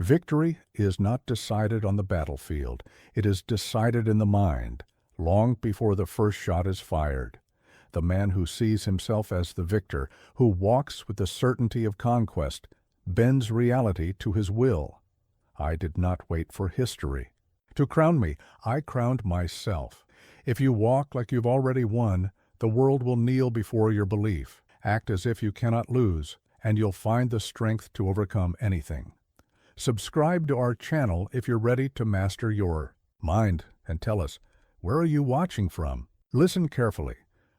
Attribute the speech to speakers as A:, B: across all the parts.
A: Victory is not decided on the battlefield. It is decided in the mind, long before the first shot is fired. The man who sees himself as the victor, who walks with the certainty of conquest, bends reality to his will. I did not wait for history to crown me. I crowned myself. If you walk like you've already won, the world will kneel before your belief. Act as if you cannot lose, and you'll find the strength to overcome anything. Subscribe to our channel if you're ready to master your mind, and tell us, where are you watching from? Listen carefully,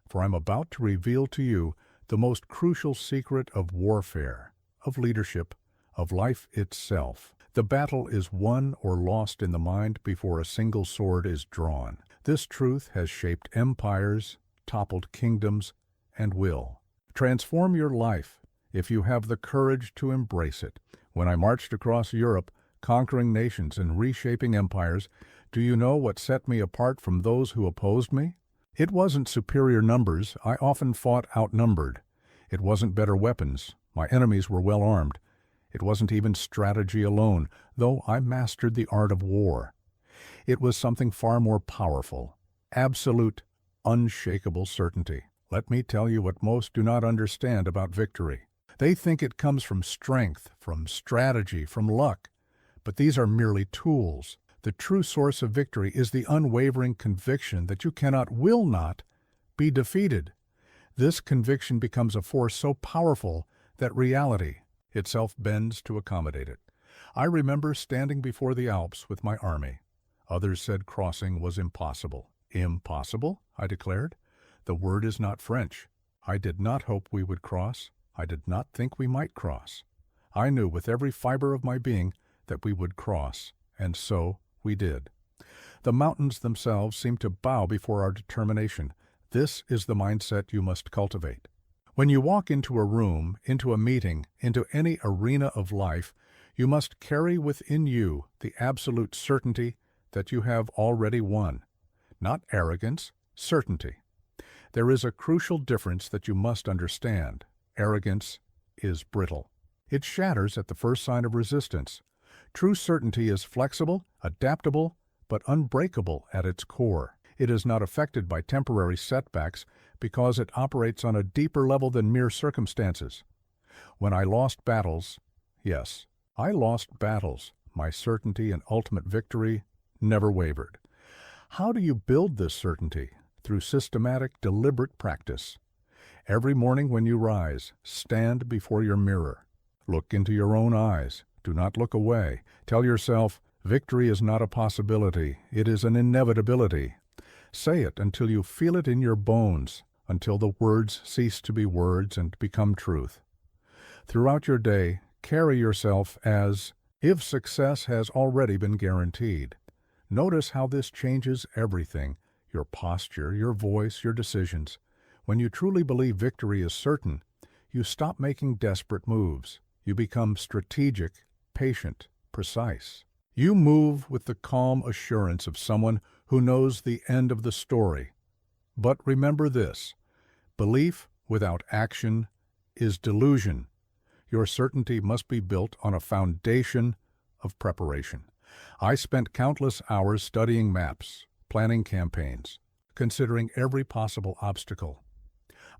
A: for I'm about to reveal to you the most crucial secret of warfare, of leadership, of life itself. The battle is won or lost in the mind before a single sword is drawn. This truth has shaped empires, toppled kingdoms, and will transform your life if you have the courage to embrace it. When I marched across Europe, conquering nations and reshaping empires, do you know what set me apart from those who opposed me? It wasn't superior numbers. I often fought outnumbered. It wasn't better weapons. My enemies were well armed. It wasn't even strategy alone, though I mastered the art of war. It was something far more powerful, absolute, unshakable certainty. Let me tell you what most do not understand about victory. They think it comes from strength, from strategy, from luck. But these are merely tools. The true source of victory is the unwavering conviction that you cannot, will not, be defeated. This conviction becomes a force so powerful that reality itself bends to accommodate it. I remember standing before the Alps with my army. Others said crossing was impossible. Impossible? I declared. The word is not French. I did not hope we would cross. I did not think we might cross. I knew with every fiber of my being that we would cross, and so we did. The mountains themselves seemed to bow before our determination. This is the mindset you must cultivate. When you walk into a room, into a meeting, into any arena of life, you must carry within you the absolute certainty that you have already won. Not arrogance, certainty. There is a crucial difference that you must understand. Arrogance is brittle. It shatters at the first sign of resistance. True certainty is flexible, adaptable, but unbreakable at its core. It is not affected by temporary setbacks because it operates on a deeper level than mere circumstances. When I lost battles, yes, I lost battles, my certainty and ultimate victory never wavered. How do you build this certainty? Through systematic, deliberate practice. Every morning when you rise, stand before your mirror. Look into your own eyes. Do not look away. Tell yourself, victory is not a possibility, it is an inevitability. Say it until you feel it in your bones, until the words cease to be words and become truth. Throughout your day, carry yourself as if success has already been guaranteed. Notice how this changes everything, your posture, your voice, your decisions. When you truly believe victory is certain, you stop making desperate moves. You become strategic, patient, precise. You move with the calm assurance of someone who knows the end of the story. But remember this, belief without action is delusion. Your certainty must be built on a foundation of preparation. I spent countless hours studying maps, planning campaigns, considering every possible obstacle.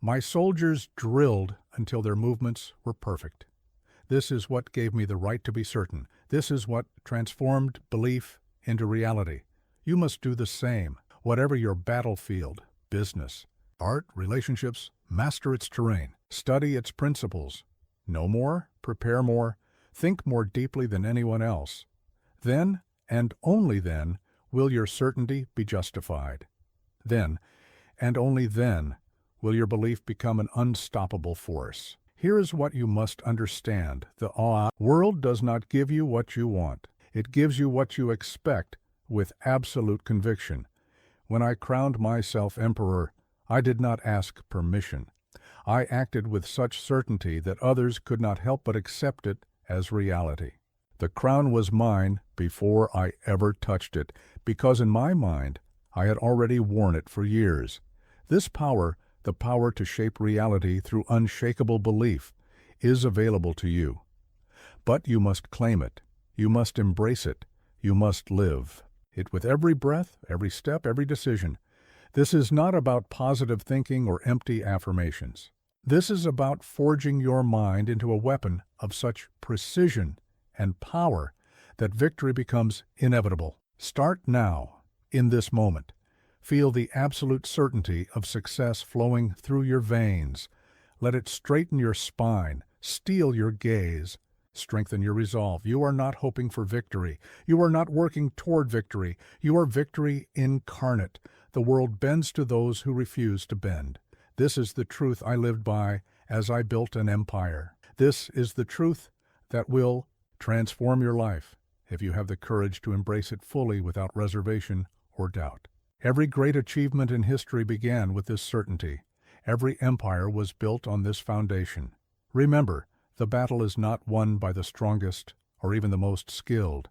A: My soldiers drilled until their movements were perfect. This is what gave me the right to be certain. This is what transformed belief into reality. You must do the same. Whatever your battlefield, business, art, relationships, master its terrain. Study its principles. Know more, prepare more, think more deeply than anyone else. Then, and only then, will your certainty be justified. Then, and only then, will your belief become an unstoppable force. Here is what you must understand. The world does not give you what you want. It gives you what you expect with absolute conviction. When I crowned myself emperor, I did not ask permission. I acted with such certainty that others could not help but accept it as reality. The crown was mine before I ever touched it, because in my mind, I had already worn it for years. This power, the power to shape reality through unshakable belief, is available to you. But you must claim it. You must embrace it. You must live it with every breath, every step, every decision. This is not about positive thinking or empty affirmations. This is about forging your mind into a weapon of such precision and power that victory becomes inevitable. Start now, in this moment. Feel the absolute certainty of success flowing through your veins. Let it straighten your spine, steel your gaze, strengthen your resolve. You are not hoping for victory. You are not working toward victory. You are victory incarnate. The world bends to those who refuse to bend. This is the truth I lived by as I built an empire. This is the truth that will transform your life if you have the courage to embrace it fully without reservation or doubt. Every great achievement in history began with this certainty. Every empire was built on this foundation. Remember, the battle is not won by the strongest or even the most skilled.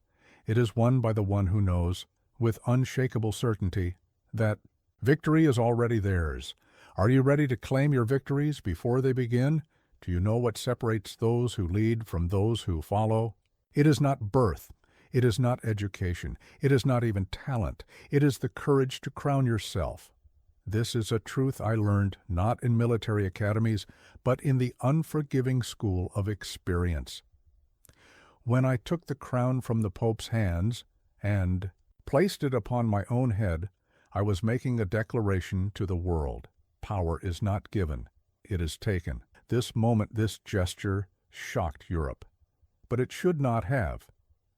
A: It is won by the one who knows, with unshakable certainty, that victory is already theirs. Are you ready to claim your victories before they begin? Do you know what separates those who lead from those who follow? It is not birth. It is not education. It is not even talent. It is the courage to crown yourself. This is a truth I learned not in military academies, but in the unforgiving school of experience. When I took the crown from the Pope's hands and placed it upon my own head, I was making a declaration to the world. Power is not given, it is taken. This moment, this gesture, shocked Europe. But it should not have.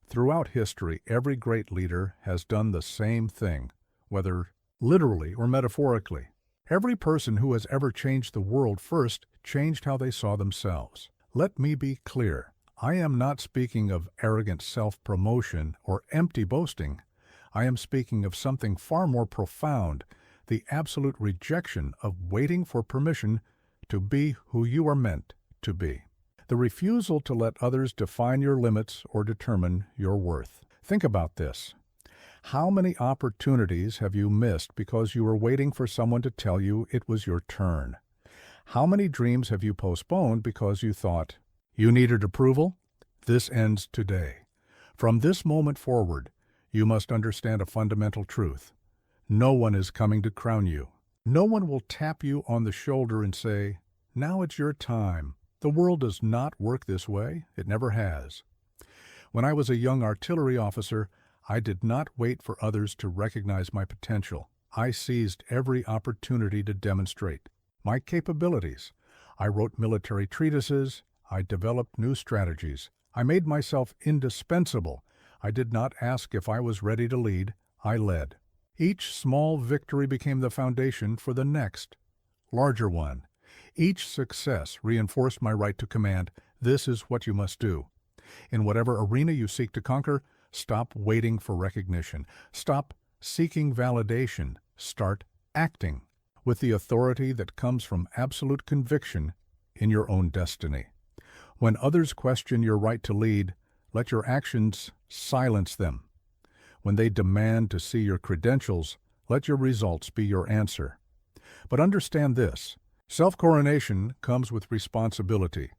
A: Throughout history, every great leader has done the same thing, whether literally or metaphorically. Every person who has ever changed the world first changed how they saw themselves. Let me be clear. I am not speaking of arrogant self-promotion or empty boasting. I am speaking of something far more profound, the absolute rejection of waiting for permission to be who you are meant to be. The refusal to let others define your limits or determine your worth. Think about this. How many opportunities have you missed because you were waiting for someone to tell you it was your turn? How many dreams have you postponed because you thought you needed approval? This ends today. From this moment forward, you must understand a fundamental truth. No one is coming to crown you. No one will tap you on the shoulder and say, "Now it's your time." The world does not work this way. It never has. When I was a young artillery officer, I did not wait for others to recognize my potential. I seized every opportunity to demonstrate my capabilities. I wrote military treatises. I developed new strategies. I made myself indispensable. I did not ask if I was ready to lead. I led. Each small victory became the foundation for the next, larger one. Each success reinforced my right to command. This is what you must do. In whatever arena you seek to conquer, stop waiting for recognition. Stop seeking validation. Start acting with the authority that comes from absolute conviction in your own destiny. When others question your right to lead, let your actions silence them. When they demand to see your credentials, let your results be your answer. But understand this. Self-coronation comes with responsibility.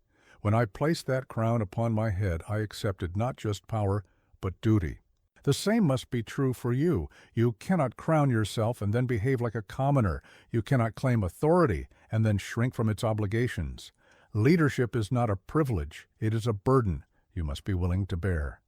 A: When I placed that crown upon my head, I accepted not just power, but duty. The same must be true for you. You cannot crown yourself and then behave like a commoner. You cannot claim authority and then shrink from its obligations. Leadership is not a privilege. It is a burden you must be willing to bear.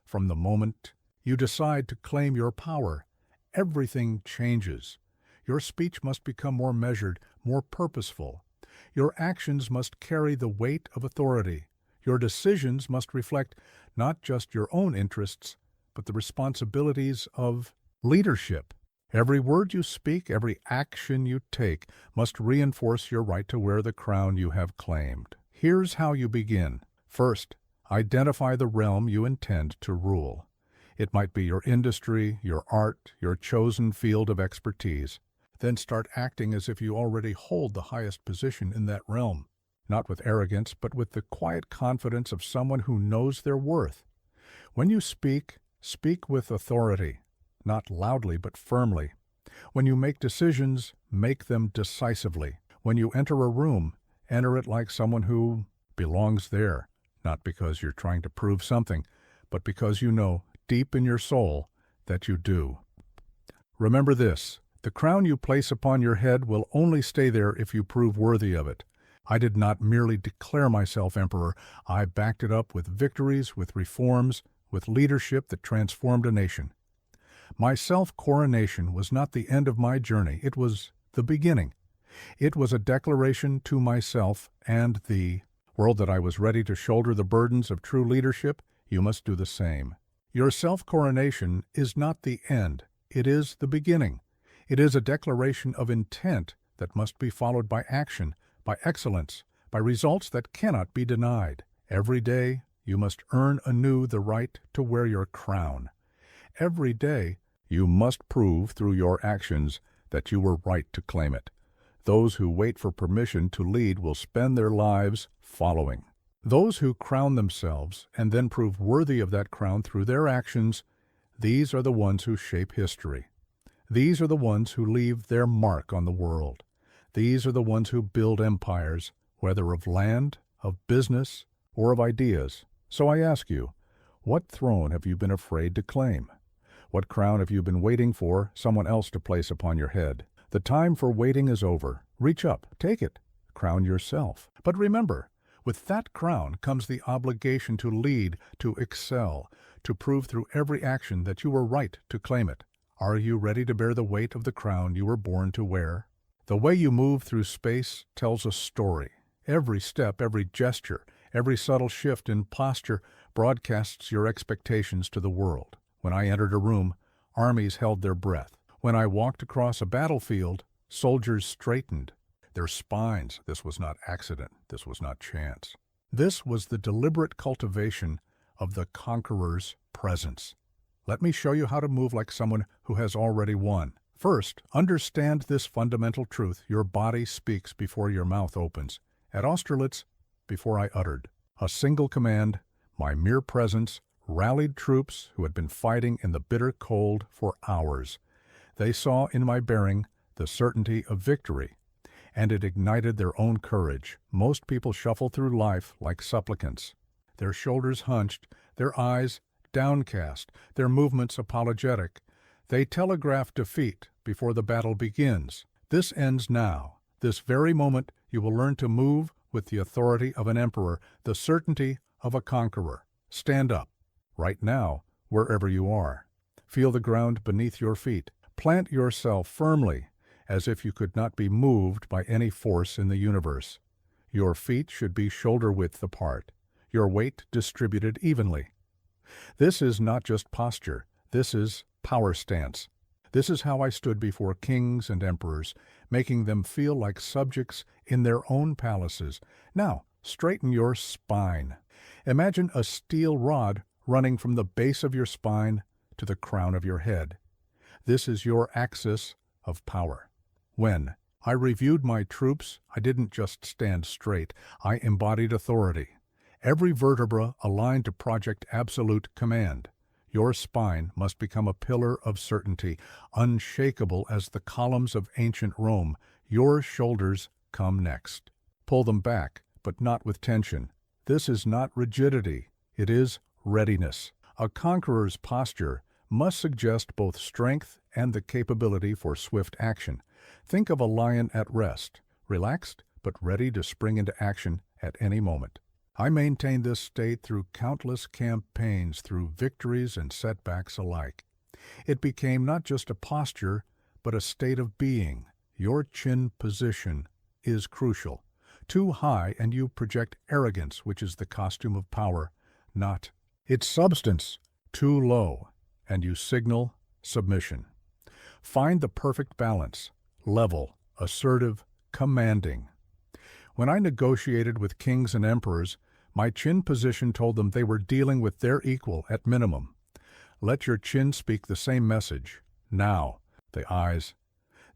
A: From the moment you decide to claim your power, everything changes. Your speech must become more measured, more purposeful. Your actions must carry the weight of authority. Your decisions must reflect not just your own interests, but the responsibilities of leadership. Every word you speak, every action you take, must reinforce your right to wear the crown you have claimed. Here's how you begin. First, identify the realm you intend to rule. It might be your industry, your art, your chosen field of expertise. Then start acting as if you already hold the highest position in that realm, not with arrogance, but with the quiet confidence of someone who knows their worth. When you speak, speak with authority, not loudly but firmly. When you make decisions, make them decisively. When you enter a room, enter it like someone who belongs there, not because you're trying to prove something, but because you know, deep in your soul, that you do. Remember this: the crown you place upon your head will only stay there if you prove worthy of it. I did not merely declare myself emperor, I backed it up with victories, with reforms, with leadership that transformed a nation. My self-coronation was not the end of my journey, it was the beginning. It was a declaration to myself and the world that I was ready to shoulder the burdens of true leadership. You must do the same. Your self-coronation is not the end, it is the beginning. It is a declaration of intent that must be followed by action, by excellence, by results that cannot be denied. Every day, you must earn anew the right to wear your crown. Every day, you must prove through your actions that you were right to claim it. Those who wait for permission to lead will spend their lives following. Those who crown themselves and then prove worthy of that crown through their actions, these are the ones who shape history. These are the ones who leave their mark on the world. These are the ones who build empires, whether of land, of business, or of ideas. So I ask you, what throne have you been afraid to claim? What crown have you been waiting for someone else to place upon your head? The time for waiting is over. Reach up, take it, crown yourself. But remember, with that crown comes the obligation to lead, to excel, to prove through every action that you were right to claim it. Are you ready to bear the weight of the crown you were born to wear? The way you move through space tells a story. Every step, every gesture, every subtle shift in posture broadcasts your expectations to the world. When I entered a room, armies held their breath. When I walked across a battlefield, soldiers straightened their spines. This was not accident. This was not chance. This was the deliberate cultivation of the conqueror's presence. Let me show you how to move like someone who has already won. First, understand this fundamental truth: your body speaks before your mouth opens. At Austerlitz, before I uttered a single command, my mere presence rallied troops who had been fighting in the bitter cold for hours. They saw in my bearing the certainty of victory, and it ignited their own courage. Most people shuffle through life like supplicants, their shoulders hunched, their eyes downcast, their movements apologetic. They telegraph defeat before the battle begins. This ends now. This very moment you will learn to move with the authority of an emperor, the certainty of a conqueror. Stand up, right now, wherever you are. Feel the ground beneath your feet. Plant yourself firmly, as if you could not be moved by any force in the universe. Your feet should be shoulder-width apart, your weight distributed evenly. This is not just posture, this is power stance. This is how I stood before kings and emperors, making them feel like subjects in their own palaces. Now, straighten your spine. Imagine a steel rod running from the base of your spine to the crown of your head. This is your axis of power. When I reviewed my troops, I didn't just stand straight, I embodied authority. Every vertebra aligned to project absolute command. Your spine must become a pillar of certainty, unshakable as the columns of ancient Rome. Your shoulders come next. Pull them back, but not with tension. This is not rigidity, it is readiness. A conqueror's posture must suggest both strength and the capability for swift action. Think of a lion at rest, relaxed but ready to spring into action at any moment. I maintained this state through countless campaigns, through victories and setbacks alike. It became not just a posture, but a state of being. Your chin position is crucial. Too high and you project arrogance, which is the costume of power, not its substance. Too low, and you signal submission. Find the perfect balance, level, assertive, commanding. When I negotiated with kings and emperors, my chin position told them they were dealing with their equal at minimum. Let your chin speak the same message. Now, the eyes.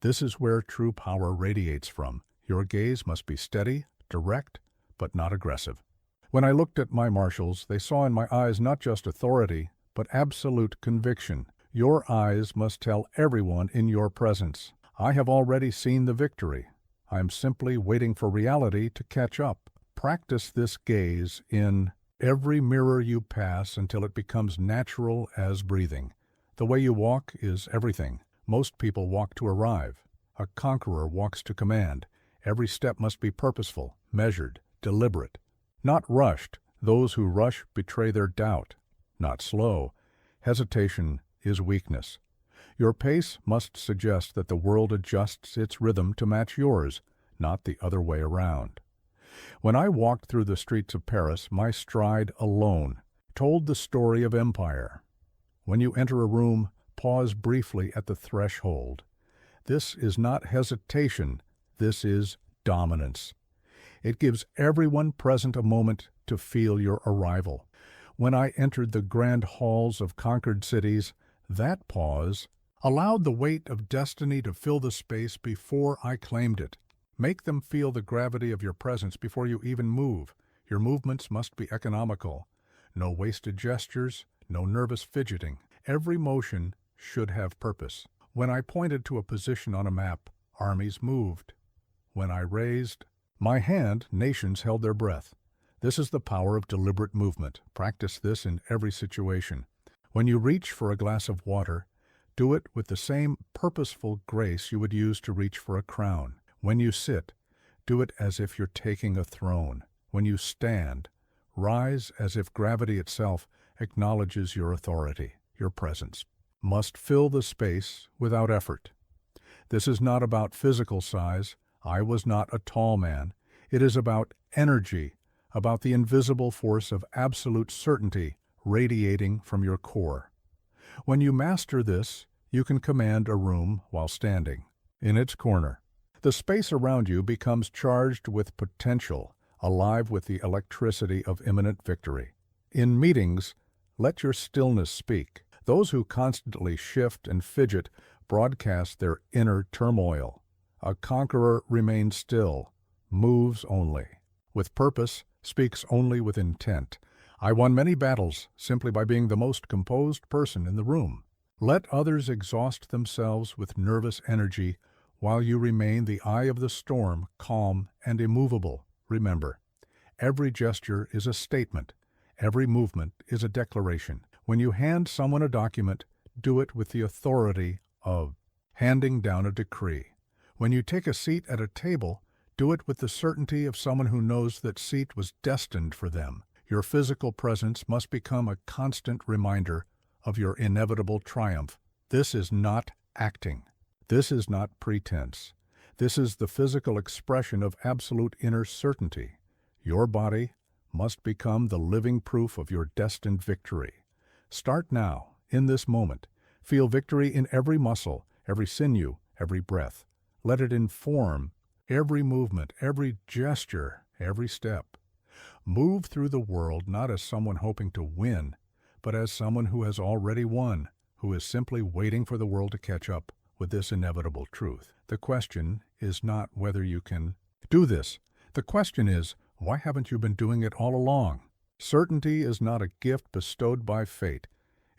A: This is where true power radiates from. Your gaze must be steady, direct, but not aggressive. When I looked at my marshals, they saw in my eyes not just authority, but absolute conviction. Your eyes must tell everyone in your presence, I have already seen the victory. I am simply waiting for reality to catch up. Practice this gaze in every mirror you pass until it becomes natural as breathing. The way you walk is everything. Most people walk to arrive. A conqueror walks to command. Every step must be purposeful, measured, deliberate. Not rushed. Those who rush betray their doubt. Not slow. Hesitation is weakness. Your pace must suggest that the world adjusts its rhythm to match yours, not the other way around. When I walked through the streets of Paris, my stride alone told the story of empire. When you enter a room, pause briefly at the threshold. This is not hesitation, this is dominance. It gives everyone present a moment to feel your arrival. When I entered the grand halls of conquered cities, that pause allowed the weight of destiny to fill the space before I claimed it. Make them feel the gravity of your presence before you even move. Your movements must be economical. No wasted gestures, no nervous fidgeting. Every motion should have purpose. When I pointed to a position on a map, armies moved. When I raised my hand, nations held their breath. This is the power of deliberate movement. Practice this in every situation. When you reach for a glass of water, do it with the same purposeful grace you would use to reach for a crown. When you sit, do it as if you're taking a throne. When you stand, rise as if gravity itself acknowledges your authority. Your presence must fill the space without effort. This is not about physical size. I was not a tall man. It is about energy, about the invisible force of absolute certainty radiating from your core. When you master this, you can command a room while standing in its corner. The space around you becomes charged with potential, alive with the electricity of imminent victory. In meetings, let your stillness speak. Those who constantly shift and fidget broadcast their inner turmoil. A conqueror remains still, moves only. With purpose, speaks only with intent. I won many battles simply by being the most composed person in the room. Let others exhaust themselves with nervous energy while you remain the eye of the storm, calm and immovable. Remember, every gesture is a statement. Every movement is a declaration. When you hand someone a document, do it with the authority of handing down a decree. When you take a seat at a table, do it with the certainty of someone who knows that seat was destined for them. Your physical presence must become a constant reminder of your inevitable triumph. This is not acting. This is not pretense. This is the physical expression of absolute inner certainty. Your body must become the living proof of your destined victory. Start now, in this moment. Feel victory in every muscle, every sinew, every breath. Let it inform every movement, every gesture, every step. Move through the world not as someone hoping to win, but as someone who has already won, who is simply waiting for the world to catch up with this inevitable truth. The question is not whether you can do this. The question is, why haven't you been doing it all along? Certainty is not a gift bestowed by fate.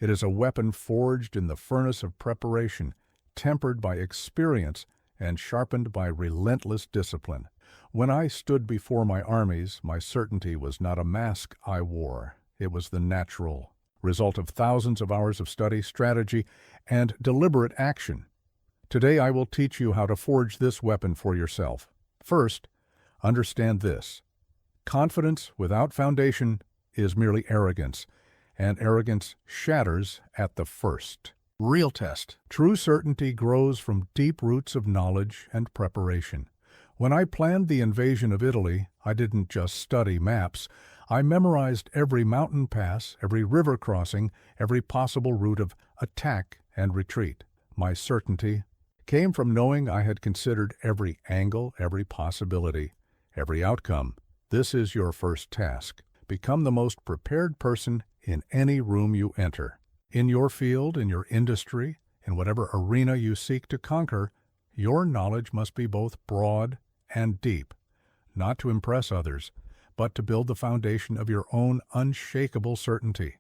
A: It is a weapon forged in the furnace of preparation, tempered by experience and sharpened by relentless discipline. When I stood before my armies, my certainty was not a mask I wore. It was the natural result of thousands of hours of study, strategy, and deliberate action. Today I will teach you how to forge this weapon for yourself. First, understand this. Confidence without foundation is merely arrogance, and arrogance shatters at the first real test. True certainty grows from deep roots of knowledge and preparation. When I planned the invasion of Italy, I didn't just study maps. I memorized every mountain pass, every river crossing, every possible route of attack and retreat. My certainty came from knowing I had considered every angle, every possibility, every outcome. This is your first task. Become the most prepared person in any room you enter. In your field, in your industry, in whatever arena you seek to conquer, your knowledge must be both broad and deep, not to impress others, but to build the foundation of your own unshakable certainty.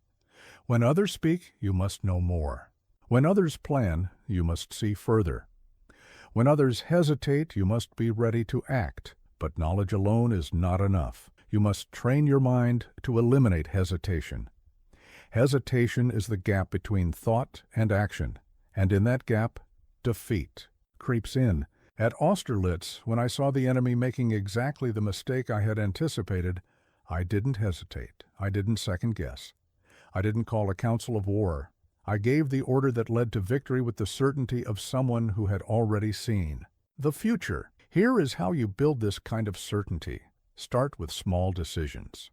A: When others speak, you must know more. When others plan, you must see further. When others hesitate, you must be ready to act. But knowledge alone is not enough. You must train your mind to eliminate hesitation. Hesitation is the gap between thought and action, and in that gap, defeat creeps in. At Austerlitz, when I saw the enemy making exactly the mistake I had anticipated, I didn't hesitate. I didn't second guess. I didn't call a council of war. I gave the order that led to victory with the certainty of someone who had already seen the future. Here is how you build this kind of certainty. Start with small decisions.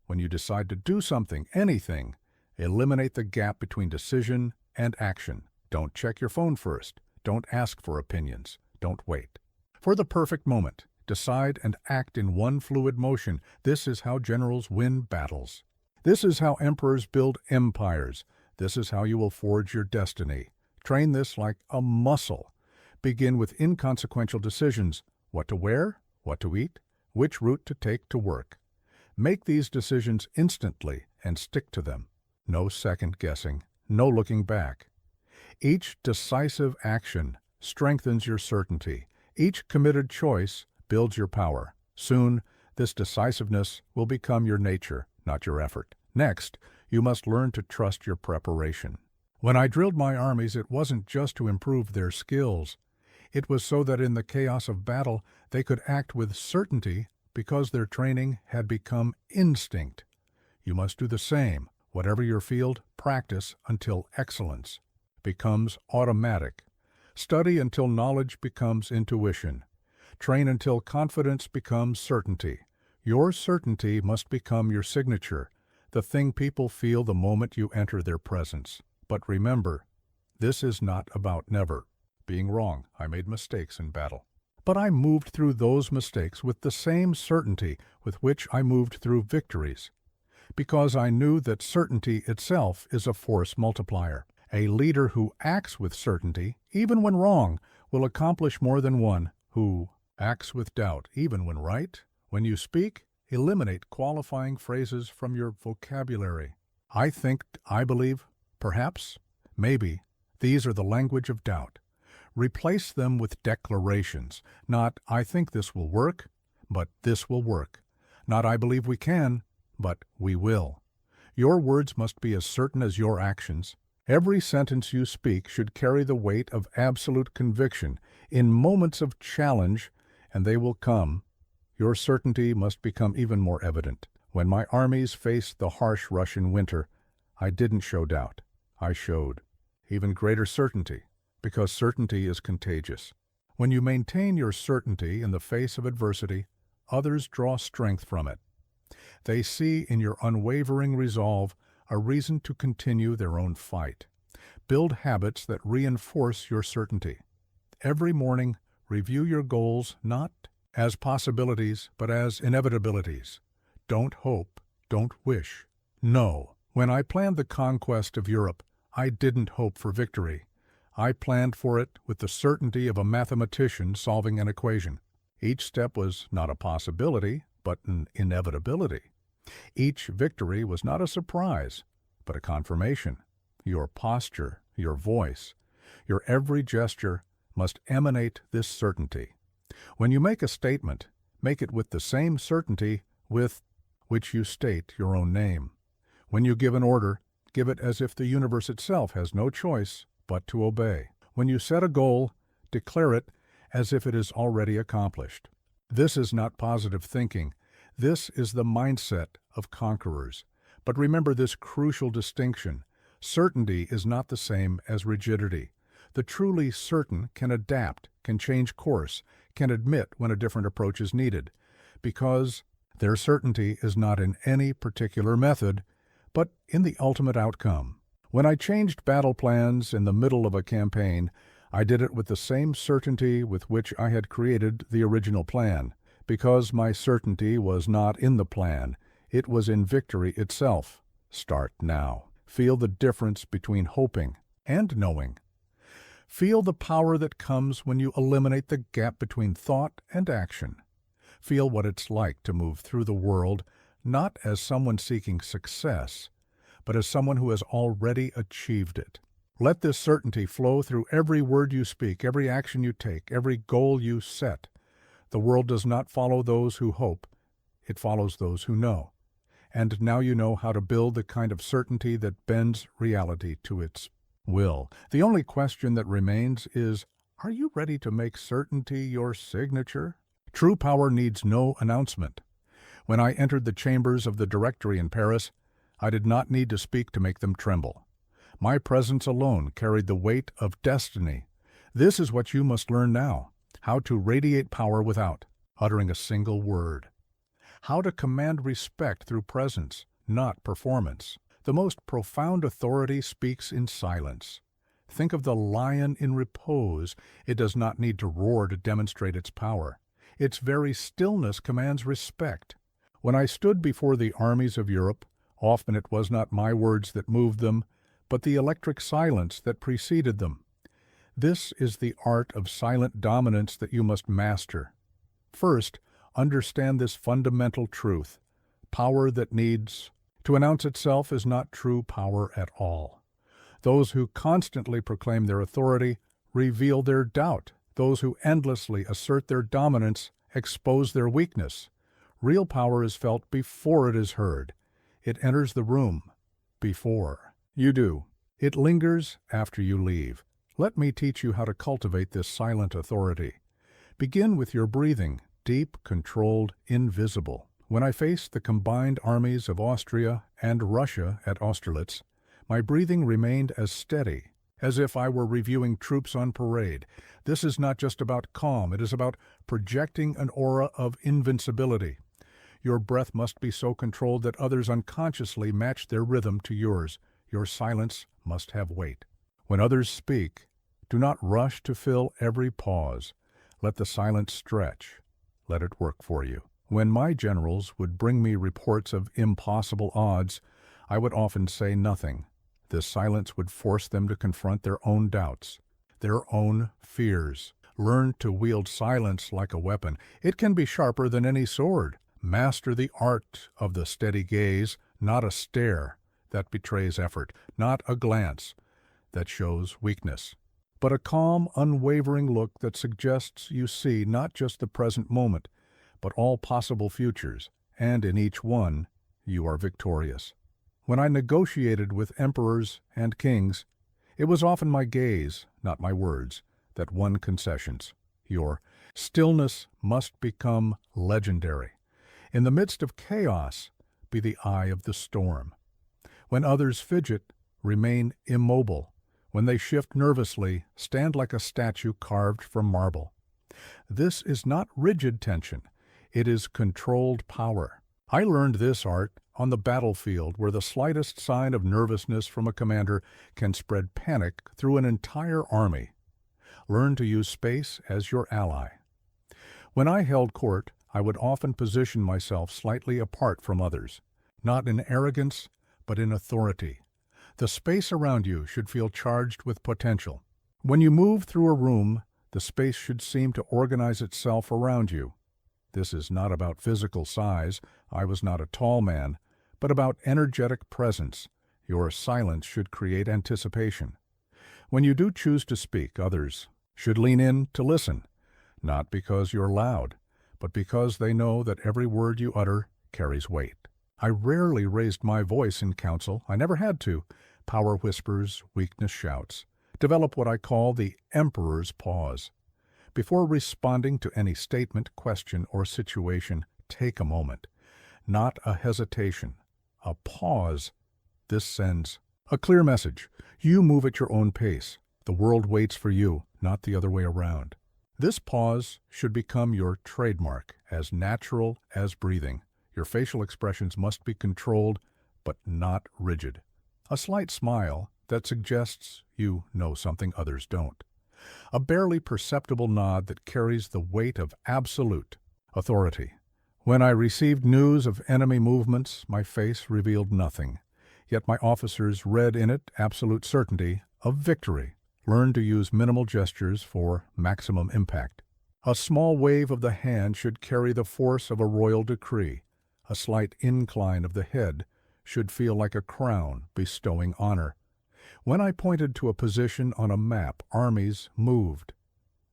A: When you decide to do something, anything, eliminate the gap between decision and action. Don't check your phone first. Don't ask for opinions. Don't wait for the perfect moment. Decide and act in one fluid motion. This is how generals win battles. This is how emperors build empires. This is how you will forge your destiny. Train this like a muscle. Begin with inconsequential decisions: what to wear, what to eat, which route to take to work. Make these decisions instantly and stick to them. No second guessing, no looking back. Each decisive action strengthens your certainty. Each committed choice builds your power. Soon, this decisiveness will become your nature, not your effort. Next, you must learn to trust your preparation. When I drilled my armies, it wasn't just to improve their skills. It was so that in the chaos of battle, they could act with certainty because their training had become instinct. You must do the same. Whatever your field, practice until excellence becomes automatic. Study until knowledge becomes intuition. Train until confidence becomes certainty. Your certainty must become your signature, the thing people feel the moment you enter their presence. But remember, this is not about never being wrong. I made mistakes in battle. But I moved through those mistakes with the same certainty with which I moved through victories, because I knew that certainty itself is a force multiplier. A leader who acts with certainty, even when wrong, will accomplish more than one who acts with doubt, even when right. When you speak, eliminate qualifying phrases from your vocabulary. I think, I believe, perhaps, maybe. These are the language of doubt. Replace them with declarations. Not, I think this will work, but this will work. Not, I believe we can, but we will. Your words must be as certain as your actions. Every sentence you speak should carry the weight of absolute conviction. In moments of challenge, and they will come, your certainty must become even more evident. When my armies faced the harsh Russian winter, I didn't show doubt. I showed even greater certainty, because certainty is contagious. When you maintain your certainty in the face of adversity, others draw strength from it. They see in your unwavering resolve a reason to continue their own fight. Build habits that reinforce your certainty. Every morning, review your goals not as possibilities, but as inevitabilities. Don't hope, don't wish. Know. When I planned the conquest of Europe, I didn't hope for victory. I planned for it with the certainty of a mathematician solving an equation. Each step was not a possibility, but an inevitability. Each victory was not a surprise, but a confirmation. Your posture, your voice, your every gesture must emanate this certainty. When you make a statement, make it with the same certainty with which you state your own name. When you give an order, give it as if the universe itself has no choice but to obey. When you set a goal, declare it as if it is already accomplished. This is not positive thinking. This is the mindset of conquerors. But remember this crucial distinction. Certainty is not the same as rigidity. The truly certain can adapt, can change course, can admit when a different approach is needed, because their certainty is not in any particular method, but in the ultimate outcome. When I changed battle plans in the middle of a campaign, I did it with the same certainty with which I had created the original plan, because my certainty was not in the plan, it was in victory itself. Start now. Feel the difference between hoping and knowing. Feel the power that comes when you eliminate the gap between thought and action. Feel what it's like to move through the world, not as someone seeking success, but as someone who has already achieved it. Let this certainty flow through every word you speak, every action you take, every goal you set. The world does not follow those who hope. it follows those who know. And now you know how to build the kind of certainty that bends reality to its will. The only question that remains is, are you ready to make certainty your signature? True power needs no announcement. When I entered the chambers of the Directory in Paris, I did not need to speak to make them tremble. My presence alone carried the weight of destiny. This is what you must learn now, how to radiate power without uttering a single word. How to command respect through presence, not performance. The most profound authority speaks in silence. Think of the lion in repose. It does not need to roar to demonstrate its power. Its very stillness commands respect. When I stood before the armies of Europe, often it was not my words that moved them, but the electric silence that preceded them. This is the art of silent dominance that you must master. First, understand this fundamental truth. Power that needs to announce itself is not true power at all. Those who constantly proclaim their authority reveal their doubt. Those who endlessly assert their dominance expose their weakness. Real power is felt before it is heard. It enters the room before you do. It lingers after you leave. Let me teach you how to cultivate this silent authority. Begin with your breathing, deep, controlled, invisible. When I faced the combined armies of Austria and Russia at Austerlitz, my breathing remained as steady, as if I were reviewing troops on parade. This is not just about calm, it is about projecting an aura of invincibility. Your breath must be so controlled that others unconsciously match their rhythm to yours. Your silence must have weight. When others speak, do not rush to fill every pause. Let the silence stretch. Let it work for you. When my generals would bring me reports of impossible odds, I would often say nothing. This silence would force them to confront their own doubts, their own fears. Learn to wield silence like a weapon. It can be sharper than any sword. Master the art of the steady gaze, not a stare that betrays effort, not a glance that shows weakness, but a calm, unwavering look that suggests you see not just the present moment, but all possible futures, and in each one you are victorious. When I negotiated with emperors and kings, it was often my gaze, not my words, that won concessions. Your stillness must become legendary. In the midst of chaos, be the eye of the storm. When others fidget, remain immobile. When they shift nervously, stand like a statue carved from marble. This is not rigid tension. It is controlled power. I learned this art on the battlefield, where the slightest sign of nervousness from a commander can spread panic through an entire army. Learn to use space as your ally. When I held court, I would often position myself slightly apart from others, not in arrogance, but in authority. The space around you should feel charged with potential. When you move through a room, the space should seem to organize itself around you. This is not about physical size, I was not a tall man, but about energetic presence. Your silence should create anticipation. When you do choose to speak, others should lean in to listen, not because you're loud, but because they know that every word you utter carries weight. I rarely raised my voice in council. I never had to. Power whispers, weakness shouts. Develop what I call the emperor's pause. Before responding to any statement, question, or situation, take a moment. Not a hesitation, a pause. This sends a clear message. You move at your own pace. The world waits for you, not the other way around. This pause should become your trademark, as natural as breathing. Your facial expressions must be controlled, but not rigid. A slight smile that suggests you know something others don't. A barely perceptible nod that carries the weight of absolute authority. When I received news of enemy movements, my face revealed nothing. Yet my officers read in it absolute certainty of victory. Learn to use minimal gestures for maximum impact. A small wave of the hand should carry the force of a royal decree. A slight incline of the head should feel like a crown bestowing honor. When I pointed to a position on a map, armies moved,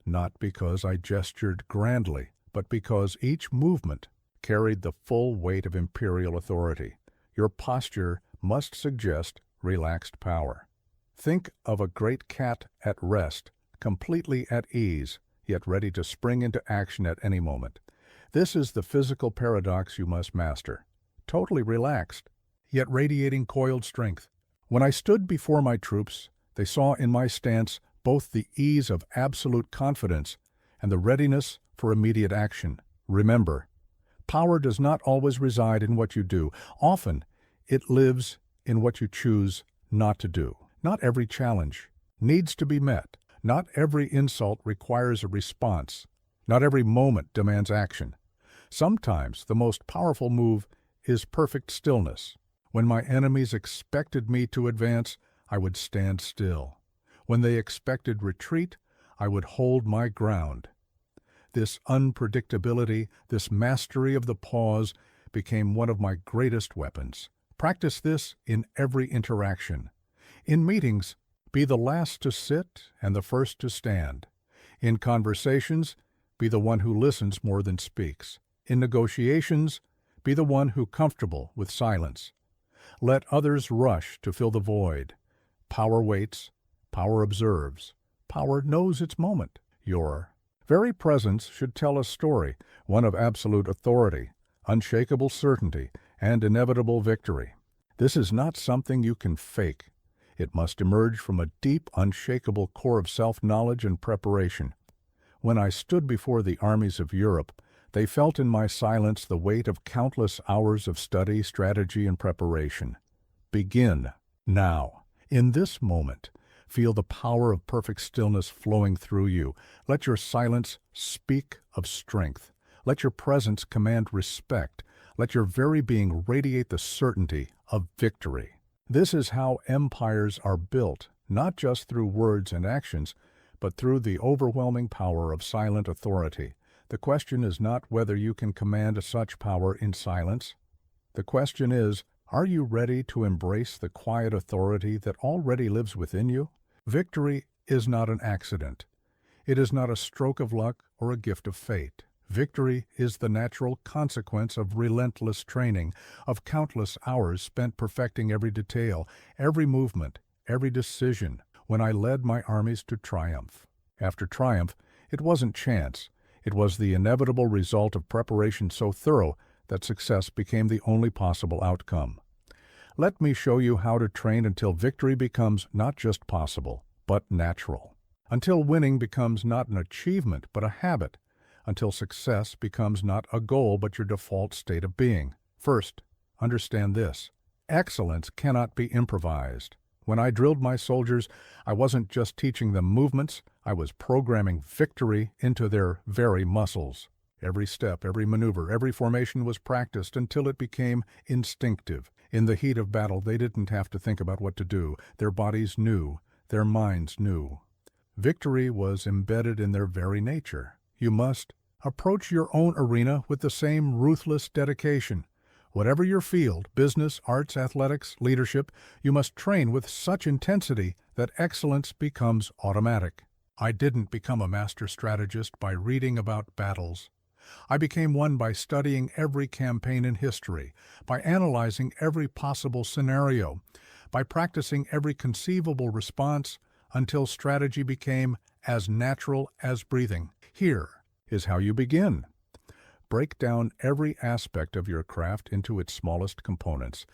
A: not because I gestured grandly, but because each movement carried the full weight of imperial authority. Your posture must suggest relaxed power. Think of a great cat at rest, completely at ease, yet ready to spring into action at any moment. This is the physical paradox you must master. Totally relaxed, yet radiating coiled strength. When I stood before my troops, they saw in my stance both the ease of absolute confidence and the readiness for immediate action. Remember, power does not always reside in what you do. Often, it lives in what you choose not to do. Not every challenge needs to be met. Not every insult requires a response. Not every moment demands action. Sometimes the most powerful move is perfect stillness. When my enemies expected me to advance, I would stand still. When they expected retreat, I would hold my ground. This unpredictability, this mastery of the pause, became one of my greatest weapons. Practice this in every interaction. In meetings, be the last to sit and the first to stand. In conversations, be the one who listens more than speaks. In negotiations, be the one who comfortable with silence. Let others rush to fill the void. Power waits, power observes, power knows its moment. Your very presence should tell a story, one of absolute authority, unshakable certainty, and inevitable victory. This is not something you can fake. It must emerge from a deep, unshakable core of self-knowledge and preparation. When I stood before the armies of Europe, they felt in my silence the weight of countless hours of study, strategy, and preparation. Begin now. In this moment, feel the power of perfect stillness flowing through you. Let your silence speak of strength. Let your presence command respect. Let your very being radiate the certainty of victory. This is how empires are built, not just through words and actions, but through the overwhelming power of silent authority. The question is not whether you can command such power in silence. The question is, are you ready to embrace the quiet authority that already lives within you? Victory is not an accident. It is not a stroke of luck or a gift of fate. Victory is the natural consequence of relentless training, of countless hours spent perfecting every detail, every movement, every decision, when I led my armies to triumph. After triumph, it wasn't chance. It was the inevitable result of preparation so thorough that success became the only possible outcome. Let me show you how to train until victory becomes not just possible, but natural. Until winning becomes not an achievement, but a habit. Until success becomes not a goal, but your default state of being. First, understand this. Excellence cannot be improvised. When I drilled my soldiers, I wasn't just teaching them movements, I was programming victory into their very muscles. Every step, every maneuver, every formation was practiced until it became instinctive. In the heat of battle, they didn't have to think about what to do. Their bodies knew. Their minds knew. Victory was embedded in their very nature. You must approach your own arena with the same ruthless dedication. Whatever your field, business, arts, athletics, leadership, you must train with such intensity that excellence becomes automatic. I didn't become a master strategist by reading about battles. I became one by studying every campaign in history, by analyzing every possible scenario, by practicing every conceivable response until strategy became as natural as breathing. Here is how you begin. Break down every aspect of your craft into its smallest components.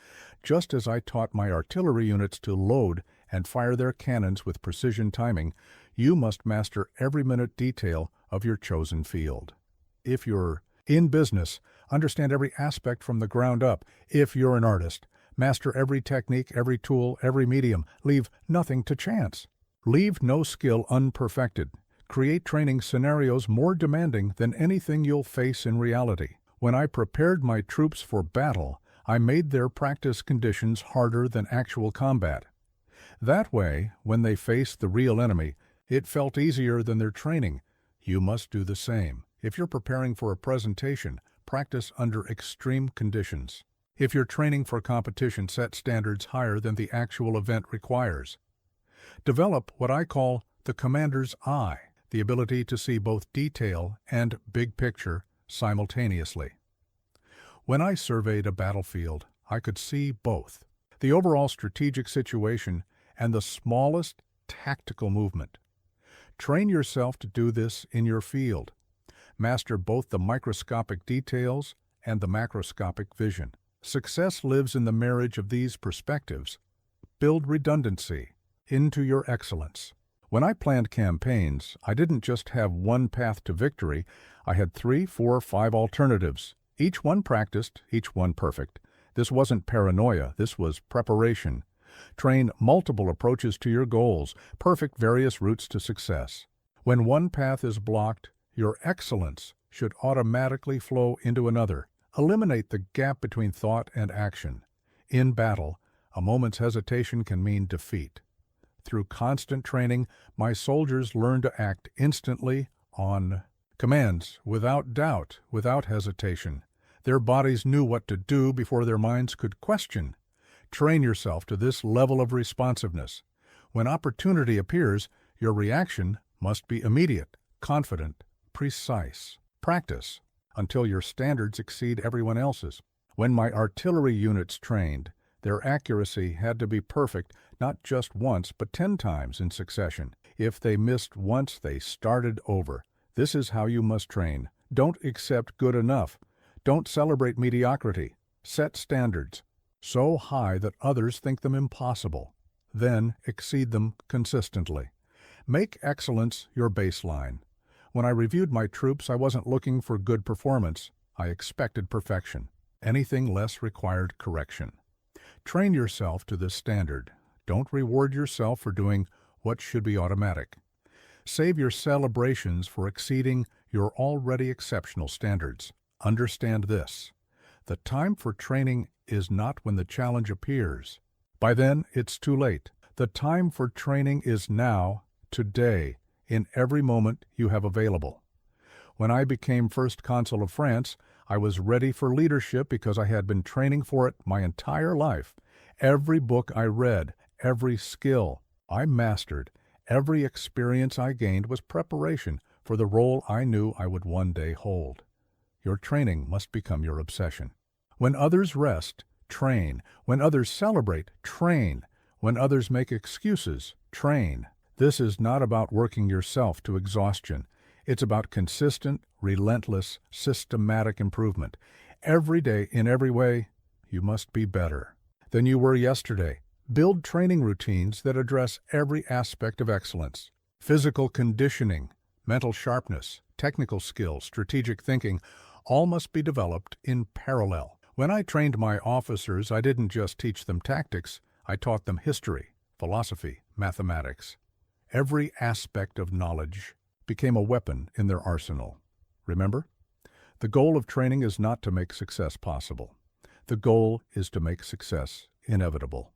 A: Just as I taught my artillery units to load and fire their cannons with precision timing, you must master every minute detail of your chosen field. If you're in business, understand every aspect from the ground up. If you're an artist, master every technique, every tool, every medium. Leave nothing to chance. Leave no skill unperfected. Create training scenarios more demanding than anything you'll face in reality. When I prepared my troops for battle, I made their practice conditions harder than actual combat. That way, when they faced the real enemy, it felt easier than their training. You must do the same. If you're preparing for a presentation, practice under extreme conditions. If you're training for competition, set standards higher than the actual event requires. Develop what I call the commander's eye, the ability to see both detail and big picture simultaneously. When I surveyed a battlefield, I could see both the overall strategic situation and the smallest tactical movement. Train yourself to do this in your field. Master both the microscopic details and the macroscopic vision. Success lives in the marriage of these perspectives. Build redundancy into your excellence. When I planned campaigns, I didn't just have one path to victory. I had 3, 4, 5 alternatives. Each one practiced, each one perfect. This wasn't paranoia, this was preparation. Train multiple approaches to your goals, perfect various routes to success. When one path is blocked, your excellence should automatically flow into another. Eliminate the gap between thought and action. In battle, a moment's hesitation can mean defeat. Through constant training, my soldiers learned to act instantly on commands, without doubt, without hesitation. Their bodies knew what to do before their minds could question. Train yourself to this level of responsiveness. When opportunity appears, your reaction must be immediate, confident, precise. Practice until your standards exceed everyone else's. When my artillery units trained, their accuracy had to be perfect, not just once, but 10 times in succession. If they missed once, they started over. This is how you must train. Don't accept good enough. Don't celebrate mediocrity. Set standards so high that others think them impossible. Then exceed them consistently. Make excellence your baseline. When I reviewed my troops, I wasn't looking for good performance. I expected perfection. Anything less required correction. Train yourself to this standard. Don't reward yourself for doing what should be automatic. Save your celebrations for exceeding your already exceptional standards. Understand this. The time for training is not when the challenge appears. By then, it's too late. The time for training is now, today, in every moment you have available. When I became First Consul of France, I was ready for leadership because I had been training for it my entire life. Every book I read, every skill I mastered, every experience I gained was preparation for the role I knew I would one day hold. Your training must become your obsession. When others rest, train. When others celebrate, train. When others make excuses, train. This is not about working yourself to exhaustion. It's about consistent, relentless, systematic improvement. Every day, in every way, you must be better than you were yesterday. Build training routines that address every aspect of excellence. Physical conditioning, mental sharpness, technical skills, strategic thinking, all must be developed in parallel. When I trained my officers, I didn't just teach them tactics, I taught them history, philosophy, mathematics. Every aspect of knowledge became a weapon in their arsenal. Remember? The goal of training is not to make success possible. The goal is to make success inevitable.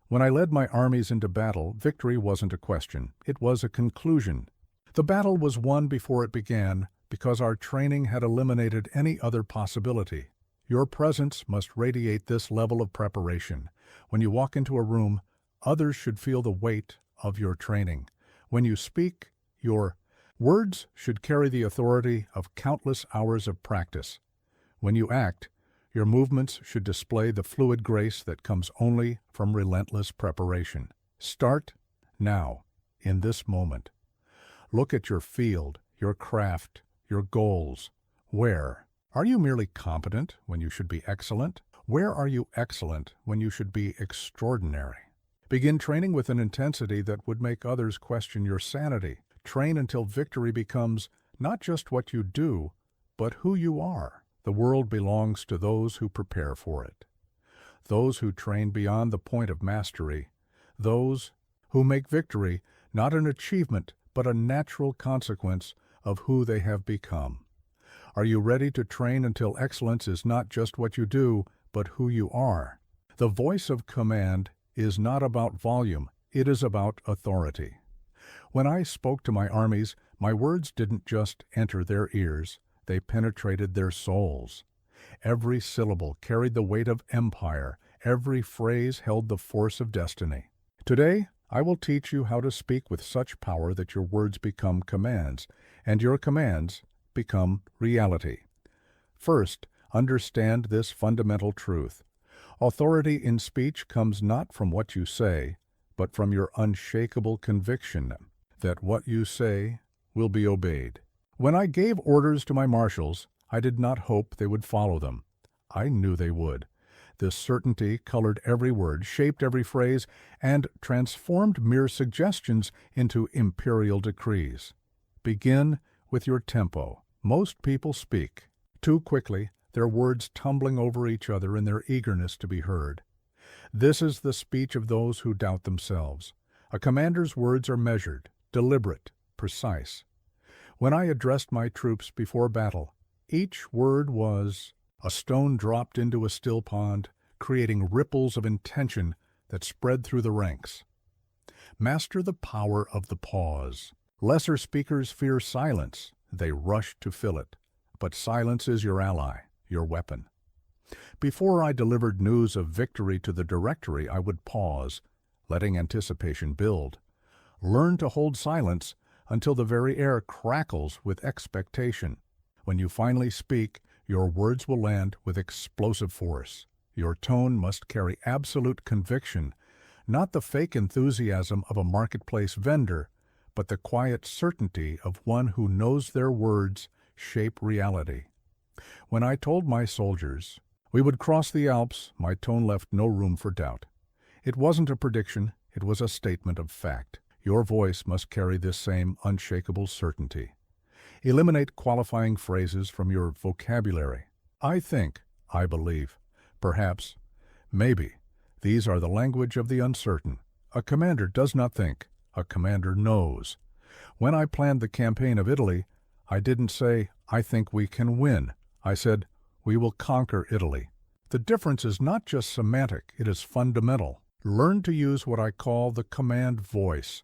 A: When I led my armies into battle, victory wasn't a question. It was a conclusion. The battle was won before it began because our training had eliminated any other possibility. Your presence must radiate this level of preparation. When you walk into a room, others should feel the weight of your training. When you speak, your words should carry the authority of countless hours of practice. When you act, your movements should display the fluid grace that comes only from relentless preparation. Start now, in this moment. Look at your field, your craft, your goals. Where? Are you merely competent when you should be excellent? Where are you excellent when you should be extraordinary? Begin training with an intensity that would make others question your sanity. Train until victory becomes not just what you do, but who you are. The world belongs to those who prepare for it, those who train beyond the point of mastery, those who make victory not an achievement but a natural consequence of who they have become. Are you ready to train until excellence is not just what you do, but who you are? The voice of command is not about volume, it is about authority. When I spoke to my armies, my words didn't just enter their ears, they penetrated their souls. Every syllable carried the weight of empire, every phrase held the force of destiny. Today, I will teach you how to speak with such power that your words become commands, and your commands become reality. First, Understand this fundamental truth. Authority in speech comes not from what you say, but from your unshakable conviction that what you say will be obeyed. When I gave orders to my marshals, I did not hope they would follow them. I knew they would. This certainty colored every word, shaped every phrase, and transformed mere suggestions into imperial decrees. Begin with your tempo. Most people speak too quickly, their words tumbling over each other in their eagerness to be heard. This is the speech of those who doubt themselves. A commander's words are measured, deliberate, precise. When I addressed my troops before battle, each word was a stone dropped into a still pond, creating ripples of intention that spread through the ranks. Master the power of the pause. Lesser speakers fear silence. They rush to fill it. But silence is your ally, your weapon. Before I delivered news of victory to the directory, I would pause, letting anticipation build. Learn to hold silence until the very air crackles with expectation. When you finally speak, your words will land with explosive force. Your tone must carry absolute conviction, not the fake enthusiasm of a marketplace vendor, but the quiet certainty of one who knows their words shape reality. When I told my soldiers we would cross the Alps, my tone left no room for doubt. It wasn't a prediction, it was a statement of fact. Your voice must carry this same unshakable certainty. Eliminate qualifying phrases from your vocabulary. I think, I believe, perhaps, maybe. These are the language of the uncertain. A commander does not think, a commander knows. When I planned the campaign of Italy, I didn't say, I think we can win. I said, we will conquer Italy. The difference is not just semantic, it is fundamental. Learn to use what I call the command voice.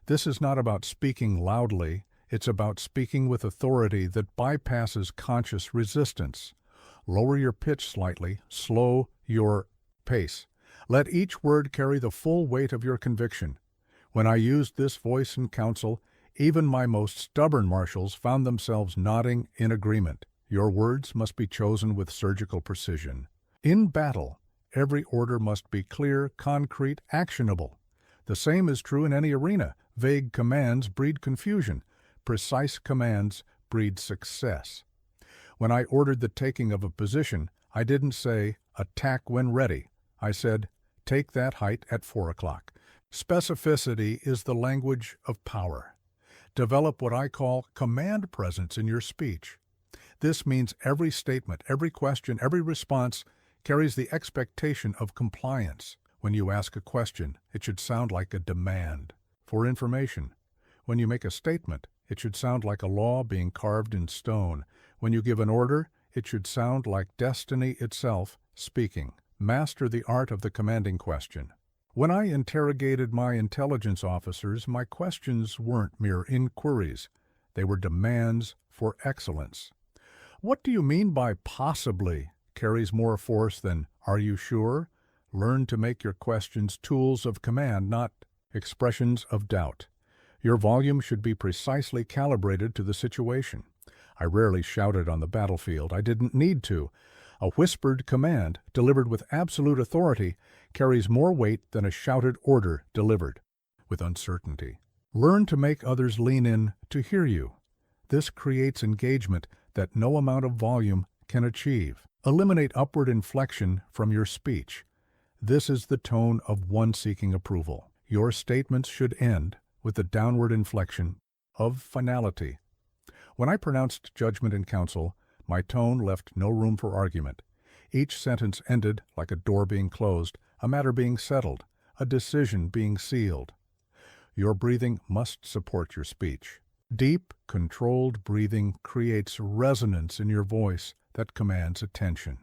A: This is not about speaking loudly, it's about speaking with authority that bypasses conscious resistance. Lower your pitch slightly, slow your pace. Let each word carry the full weight of your conviction. When I used this voice in council, even my most stubborn marshals found themselves nodding in agreement. Your words must be chosen with surgical precision. In battle, every order must be clear, concrete, actionable. The same is true in any arena. Vague commands breed confusion. Precise commands breed success. When I ordered the taking of a position, I didn't say, attack when ready. I said, take that height at 4 o'clock. Specificity is the language of power. Develop what I call command presence in your speech. This means every statement, every question, every response carries the expectation of compliance. When you ask a question, it should sound like a demand for information. When you make a statement, it should sound like a law being carved in stone. When you give an order, it should sound like destiny itself speaking. Master the art of the commanding question. When I interrogated my intelligence officers, my questions weren't mere inquiries. They were demands for excellence. What do you mean by possibly carries more force than are you sure? Learn to make your questions tools of command, not expressions of doubt. Your volume should be precisely calibrated to the situation. I rarely shouted on the battlefield. I didn't need to. A whispered command, delivered with absolute authority, carries more weight than a shouted order delivered with uncertainty. Learn to make others lean in to hear you. This creates engagement that no amount of volume can achieve. Eliminate upward inflection from your speech. This is the tone of one seeking approval. Your statements should end with the downward inflection of finality. When I pronounced judgment in council, my tone left no room for argument. Each sentence ended like a door being closed, a matter being settled, a decision being sealed. Your breathing must support your speech. Deep, controlled breathing creates resonance in your voice that commands attention.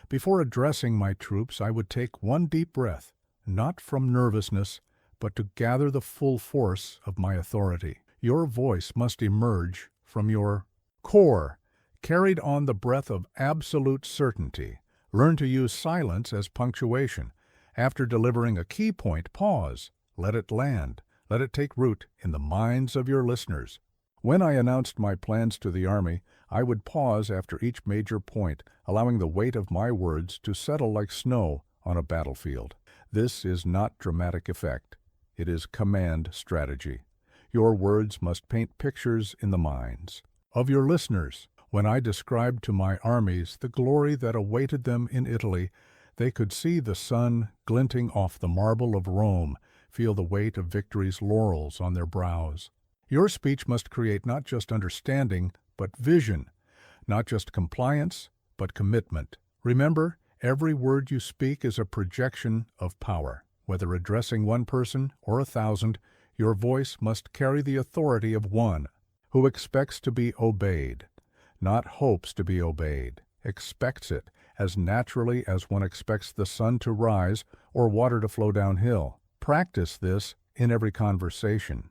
A: Before addressing my troops, I would take one deep breath, not from nervousness, but to gather the full force of my authority. Your voice must emerge from your core, carried on the breath of absolute certainty. Learn to use silence as punctuation. After delivering a key point, pause. Let it land. Let it take root in the minds of your listeners. When I announced my plans to the army, I would pause after each major point, allowing the weight of my words to settle like snow on a battlefield. This is not dramatic effect. It is command strategy. Your words must paint pictures in the minds of your listeners. When I described to my armies the glory that awaited them in Italy, they could see the sun glinting off the marble of Rome, feel the weight of victory's laurels on their brows. Your speech must create not just understanding, but vision, not just compliance, but commitment. Remember, every word you speak is a projection of power. Whether addressing one person or 1,000, your voice must carry the authority of one who expects to be obeyed, not hopes to be obeyed, expects it as naturally as one expects the sun to rise or water to flow downhill. Practice this in every conversation.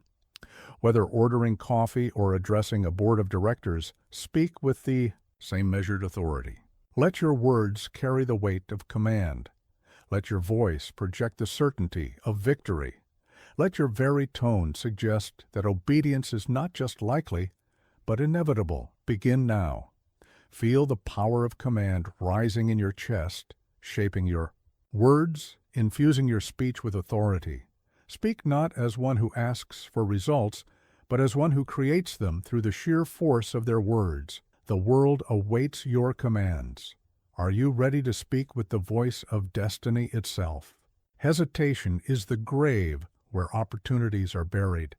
A: Whether ordering coffee or addressing a board of directors, speak with the same measured authority. Let your words carry the weight of command. Let your voice project the certainty of victory. Let your very tone suggest that obedience is not just likely, but inevitable. Begin now. Feel the power of command rising in your chest, shaping your words, infusing your speech with authority. Speak not as one who asks for results, but as one who creates them through the sheer force of their words. The world awaits your commands. Are you ready to speak with the voice of destiny itself? Hesitation is the grave where opportunities are buried.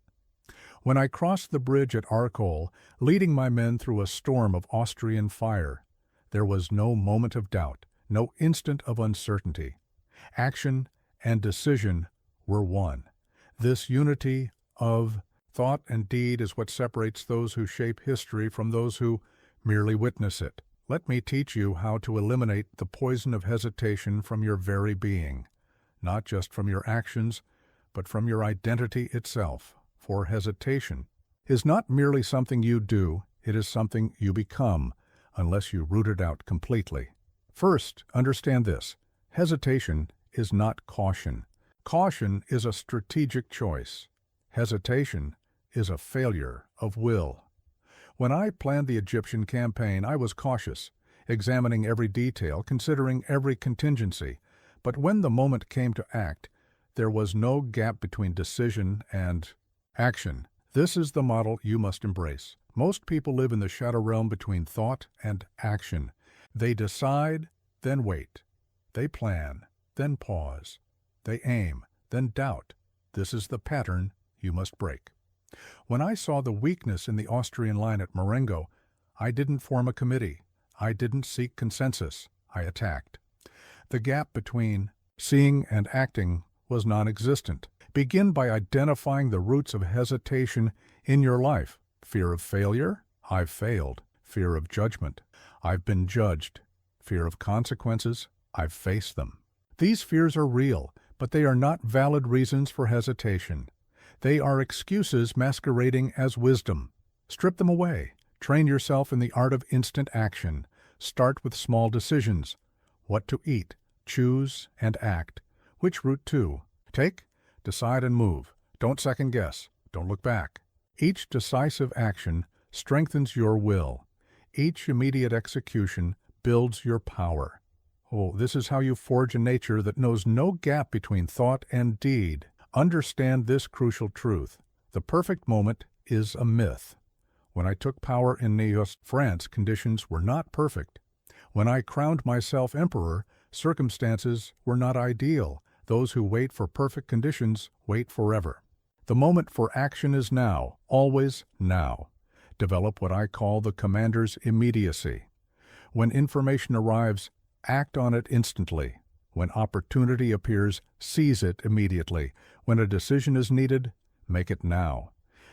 A: When I crossed the bridge at Arcole, leading my men through a storm of Austrian fire, there was no moment of doubt, no instant of uncertainty. Action and decision were one. This unity of thought and deed is what separates those who shape history from those who merely witness it. Let me teach you how to eliminate the poison of hesitation from your very being, not just from your actions, but from your identity itself. For hesitation is not merely something you do, it is something you become, unless you root it out completely. First, understand this. Hesitation is not caution. Caution is a strategic choice. Hesitation is a failure of will. When I planned the Egyptian campaign, I was cautious, examining every detail, considering every contingency. But when the moment came to act, there was no gap between decision and action. This is the model you must embrace. Most people live in the shadow realm between thought and action. They decide, then wait. They plan, then pause. They aim, then doubt. This is the pattern you must break. When I saw the weakness in the Austrian line at Marengo, I didn't form a committee. I didn't seek consensus. I attacked. The gap between seeing and acting was non-existent. Begin by identifying the roots of hesitation in your life. Fear of failure? I've failed. Fear of judgment? I've been judged. Fear of consequences? I've faced them. These fears are real, but they are not valid reasons for hesitation. They are excuses masquerading as wisdom. Strip them away. Train yourself in the art of instant action. Start with small decisions. What to eat. Choose and act. Which route to take? Decide and move. Don't second guess. Don't look back. Each decisive action strengthens your will. Each immediate execution builds your power. Oh, this is how you forge a nature that knows no gap between thought and deed. Understand this crucial truth. The perfect moment is a myth. When I took power in Neos, France, conditions were not perfect. When I crowned myself emperor, circumstances were not ideal. Those who wait for perfect conditions wait forever. The moment for action is now, always now. Develop what I call the commander's immediacy. When information arrives, act on it instantly. When opportunity appears, seize it immediately. When a decision is needed, make it now.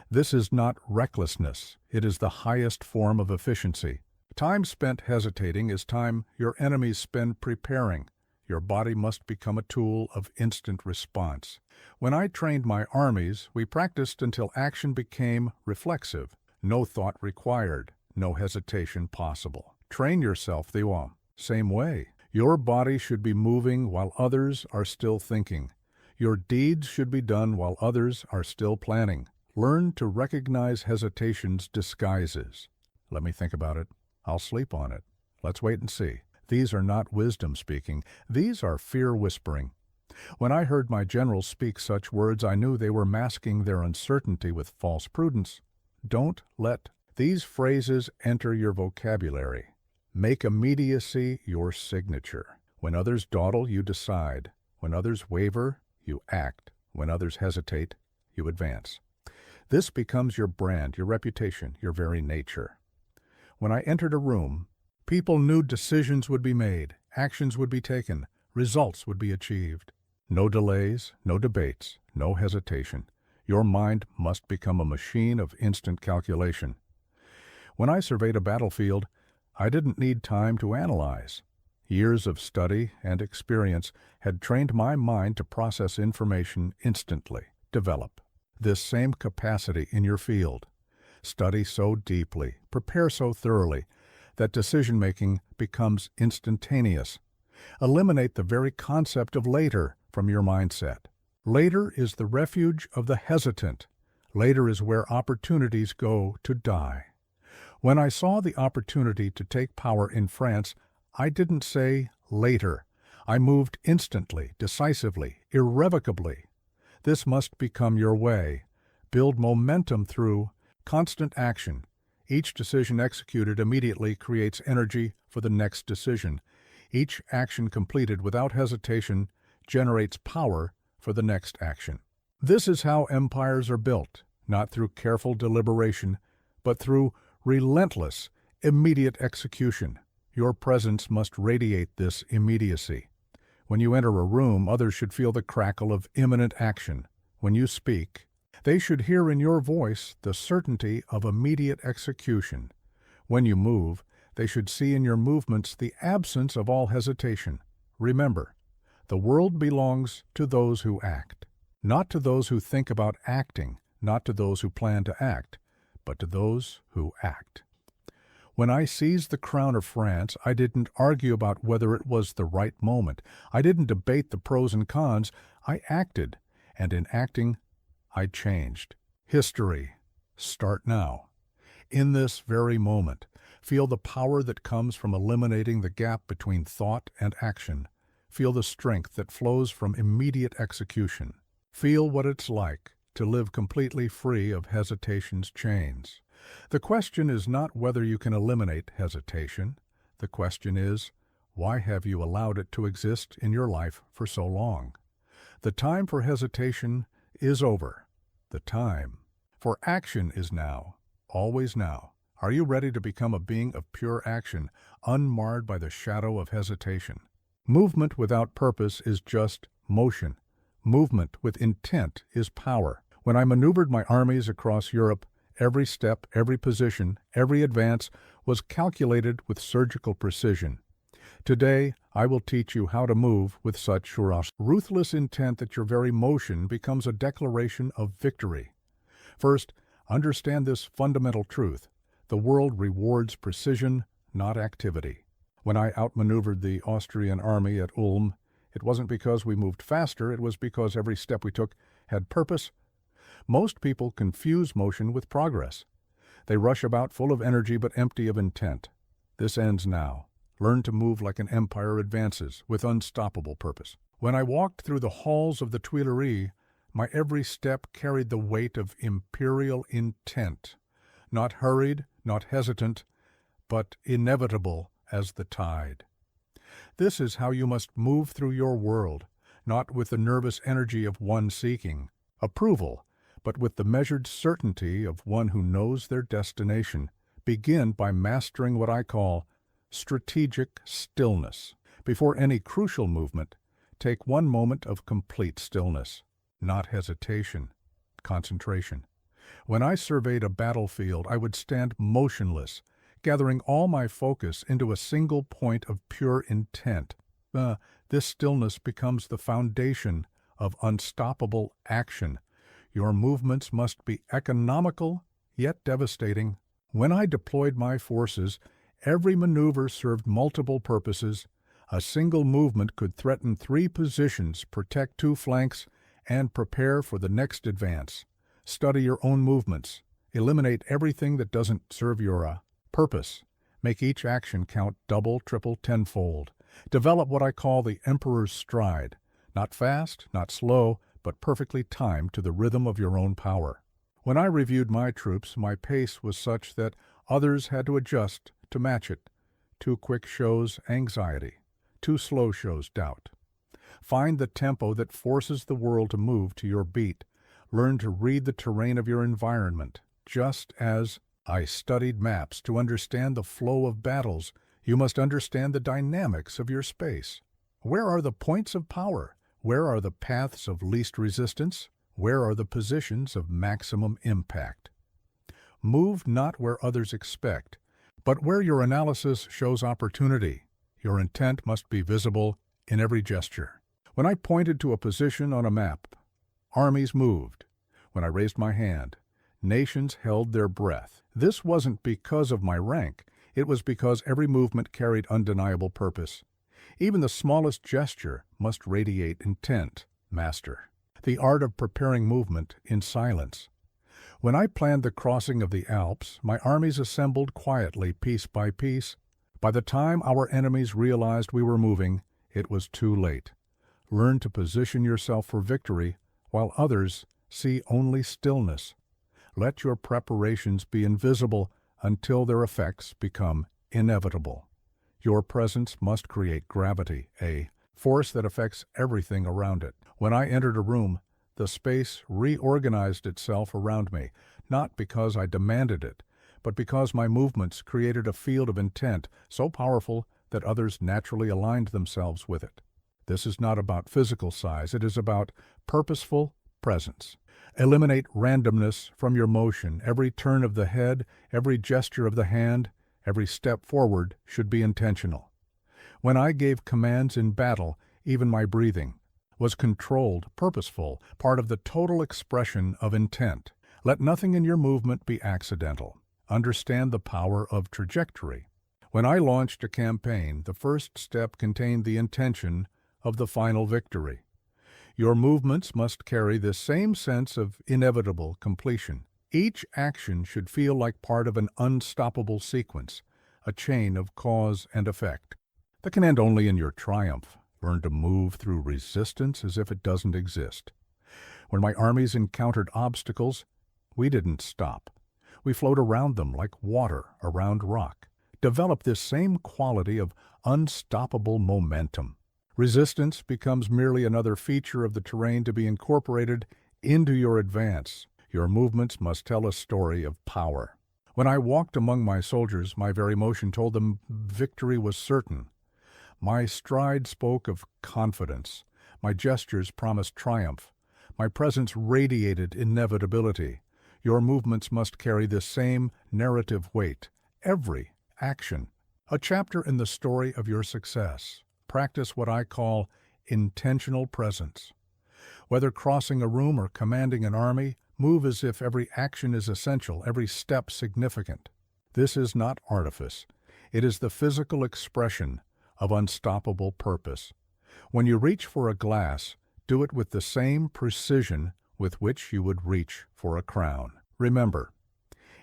A: This is not recklessness. It is the highest form of efficiency. Time spent hesitating is time your enemies spend preparing. Your body must become a tool of instant response. When I trained my armies, we practiced until action became reflexive. No thought required, no hesitation possible. Train yourself the same way. Your body should be moving while others are still thinking. Your deeds should be done while others are still planning. Learn to recognize hesitation's disguises. Let me think about it. I'll sleep on it. Let's wait and see. These are not wisdom speaking. These are fear whispering. When I heard my generals speak such words, I knew they were masking their uncertainty with false prudence. Don't let these phrases enter your vocabulary. Make immediacy your signature. When others dawdle, you decide. When others waver, you act. When others hesitate, you advance. This becomes your brand, your reputation, your very nature. When I entered a room, people knew decisions would be made, actions would be taken, results would be achieved. No delays, no debates, no hesitation. Your mind must become a machine of instant calculation. When I surveyed a battlefield, I didn't need time to analyze. Years of study and experience had trained my mind to process information instantly. Develop this same capacity in your field. Study so deeply, prepare so thoroughly, that decision-making becomes instantaneous. Eliminate the very concept of later from your mindset. Later is the refuge of the hesitant. Later is where opportunities go to die. When I saw the opportunity to take power in France, I didn't say later. I moved instantly, decisively, irrevocably. This must become your way. Build momentum through constant action. Each decision executed immediately creates energy for the next decision. Each action completed without hesitation generates power for the next action. This is how empires are built, not through careful deliberation, but through relentless, immediate execution. Your presence must radiate this immediacy. When you enter a room, others should feel the crackle of imminent action. When you speak, they should hear in your voice the certainty of immediate execution. When you move, they should see in your movements the absence of all hesitation. Remember, the world belongs to those who act, not to those who think about acting, not to those who plan to act, but to those who act. When I seized the crown of France, I didn't argue about whether it was the right moment. I didn't debate the pros and cons. I acted, and in acting, I changed. History, start now. In this very moment, feel the power that comes from eliminating the gap between thought and action. Feel the strength that flows from immediate execution. Feel what it's like to live completely free of hesitation's chains. The question is not whether you can eliminate hesitation. The question is, why have you allowed it to exist in your life for so long? The time for hesitation is over. The time for action is now, always now. Are you ready to become a being of pure action, unmarred by the shadow of hesitation? Movement without purpose is just motion. Movement with intent is power. When I maneuvered my armies across Europe, every step, every position, every advance was calculated with surgical precision. Today, I will teach you how to move with such ruthless intent that your very motion becomes a declaration of victory. First, understand this fundamental truth. The world rewards precision, not activity. When I outmaneuvered the Austrian army at Ulm, it wasn't because we moved faster, it was because every step we took had purpose. Most people confuse motion with progress. They rush about full of energy but empty of intent. This ends now. Learn to move like an empire advances, with unstoppable purpose. When I walked through the halls of the Tuileries, my every step carried the weight of imperial intent. Not hurried, not hesitant, but inevitable as the tide. This is how you must move through your world, not with the nervous energy of one seeking approval, but with the measured certainty of one who knows their destination. Begin by mastering what I call strategic stillness. Before any crucial movement, take one moment of complete stillness, not hesitation, concentration. When I surveyed a battlefield, I would stand motionless, gathering all my focus into a single point of pure intent. This stillness becomes the foundation of unstoppable action. Your movements must be economical, yet devastating. When I deployed my forces, every maneuver served multiple purposes. A single movement could threaten 3 positions, protect 2 flanks, and prepare for the next advance. Study your own movements. Eliminate everything that doesn't serve your purpose. Make each action count double, triple, tenfold. Develop what I call the emperor's stride. Not fast, not slow, but perfectly timed to the rhythm of your own power. When I reviewed my troops, my pace was such that others had to adjust to match it. Too quick shows anxiety. Too slow shows doubt. Find the tempo that forces the world to move to your beat. Learn to read the terrain of your environment. Just as I studied maps to understand the flow of battles, you must understand the dynamics of your space. Where are the points of power? Where are the paths of least resistance? Where are the positions of maximum impact? Move not where others expect, but where your analysis shows opportunity. Your intent must be visible in every gesture. When I pointed to a position on a map, armies moved. When I raised my hand, nations held their breath. This wasn't because of my rank. It was because every movement carried undeniable purpose. Even the smallest gesture must radiate intent. Master the art of preparing movement in silence. When I planned the crossing of the Alps, my armies assembled quietly, piece by piece. By the time our enemies realized we were moving, it was too late. Learn to position yourself for victory while others see only stillness. Let your preparations be invisible until their effects become inevitable. Your presence must create gravity, a force that affects everything around it. When I entered a room, the space reorganized itself around me, not because I demanded it, but because my movements created a field of intent so powerful that others naturally aligned themselves with it. This is not about physical size, it is about purposeful presence. Eliminate randomness from your motion. Every turn of the head, every gesture of the hand, every step forward should be intentional. When I gave commands in battle, even my breathing was controlled, purposeful, part of the total expression of intent. Let nothing in your movement be accidental. Understand the power of trajectory. When I launched a campaign, the first step contained the intention of the final victory. Your movements must carry this same sense of inevitable completion. Each action should feel like part of an unstoppable sequence, a chain of cause and effect. That can end only in your triumph. Learn to move through resistance as if it doesn't exist. When my armies encountered obstacles, we didn't stop. We flowed around them like water around rock. Develop this same quality of unstoppable momentum. Resistance becomes merely another feature of the terrain to be incorporated into your advance. Your movements must tell a story of power. When I walked among my soldiers, my very motion told them victory was certain. My stride spoke of confidence. My gestures promised triumph. My presence radiated inevitability. Your movements must carry this same narrative weight. Every action, a chapter in the story of your success. Practice what I call intentional presence. Whether crossing a room or commanding an army, move as if every action is essential, every step significant. This is not artifice. It is the physical expression of unstoppable purpose. When you reach for a glass, do it with the same precision with which you would reach for a crown. Remember,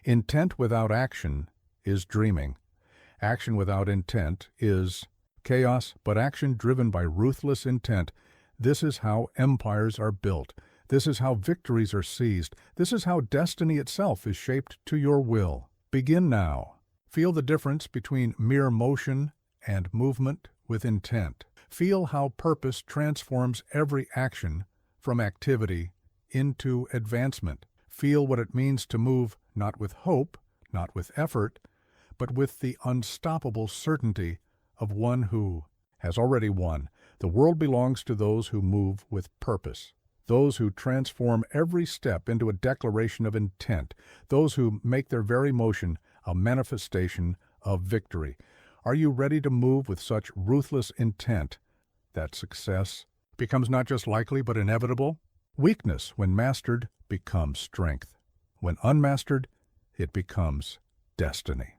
A: intent without action is dreaming. Action without intent is chaos, but action driven by ruthless intent. This is how empires are built. This is how victories are seized. This is how destiny itself is shaped to your will. Begin now. Feel the difference between mere motion and movement with intent. Feel how purpose transforms every action from activity into advancement. Feel what it means to move not with hope, not with effort, but with the unstoppable certainty of one who has already won. The world belongs to those who move with purpose, those who transform every step into a declaration of intent, those who make their very motion a manifestation of victory. Are you ready to move with such ruthless intent that success becomes not just likely but inevitable? Weakness, when mastered, becomes strength. When unmastered, it becomes destiny.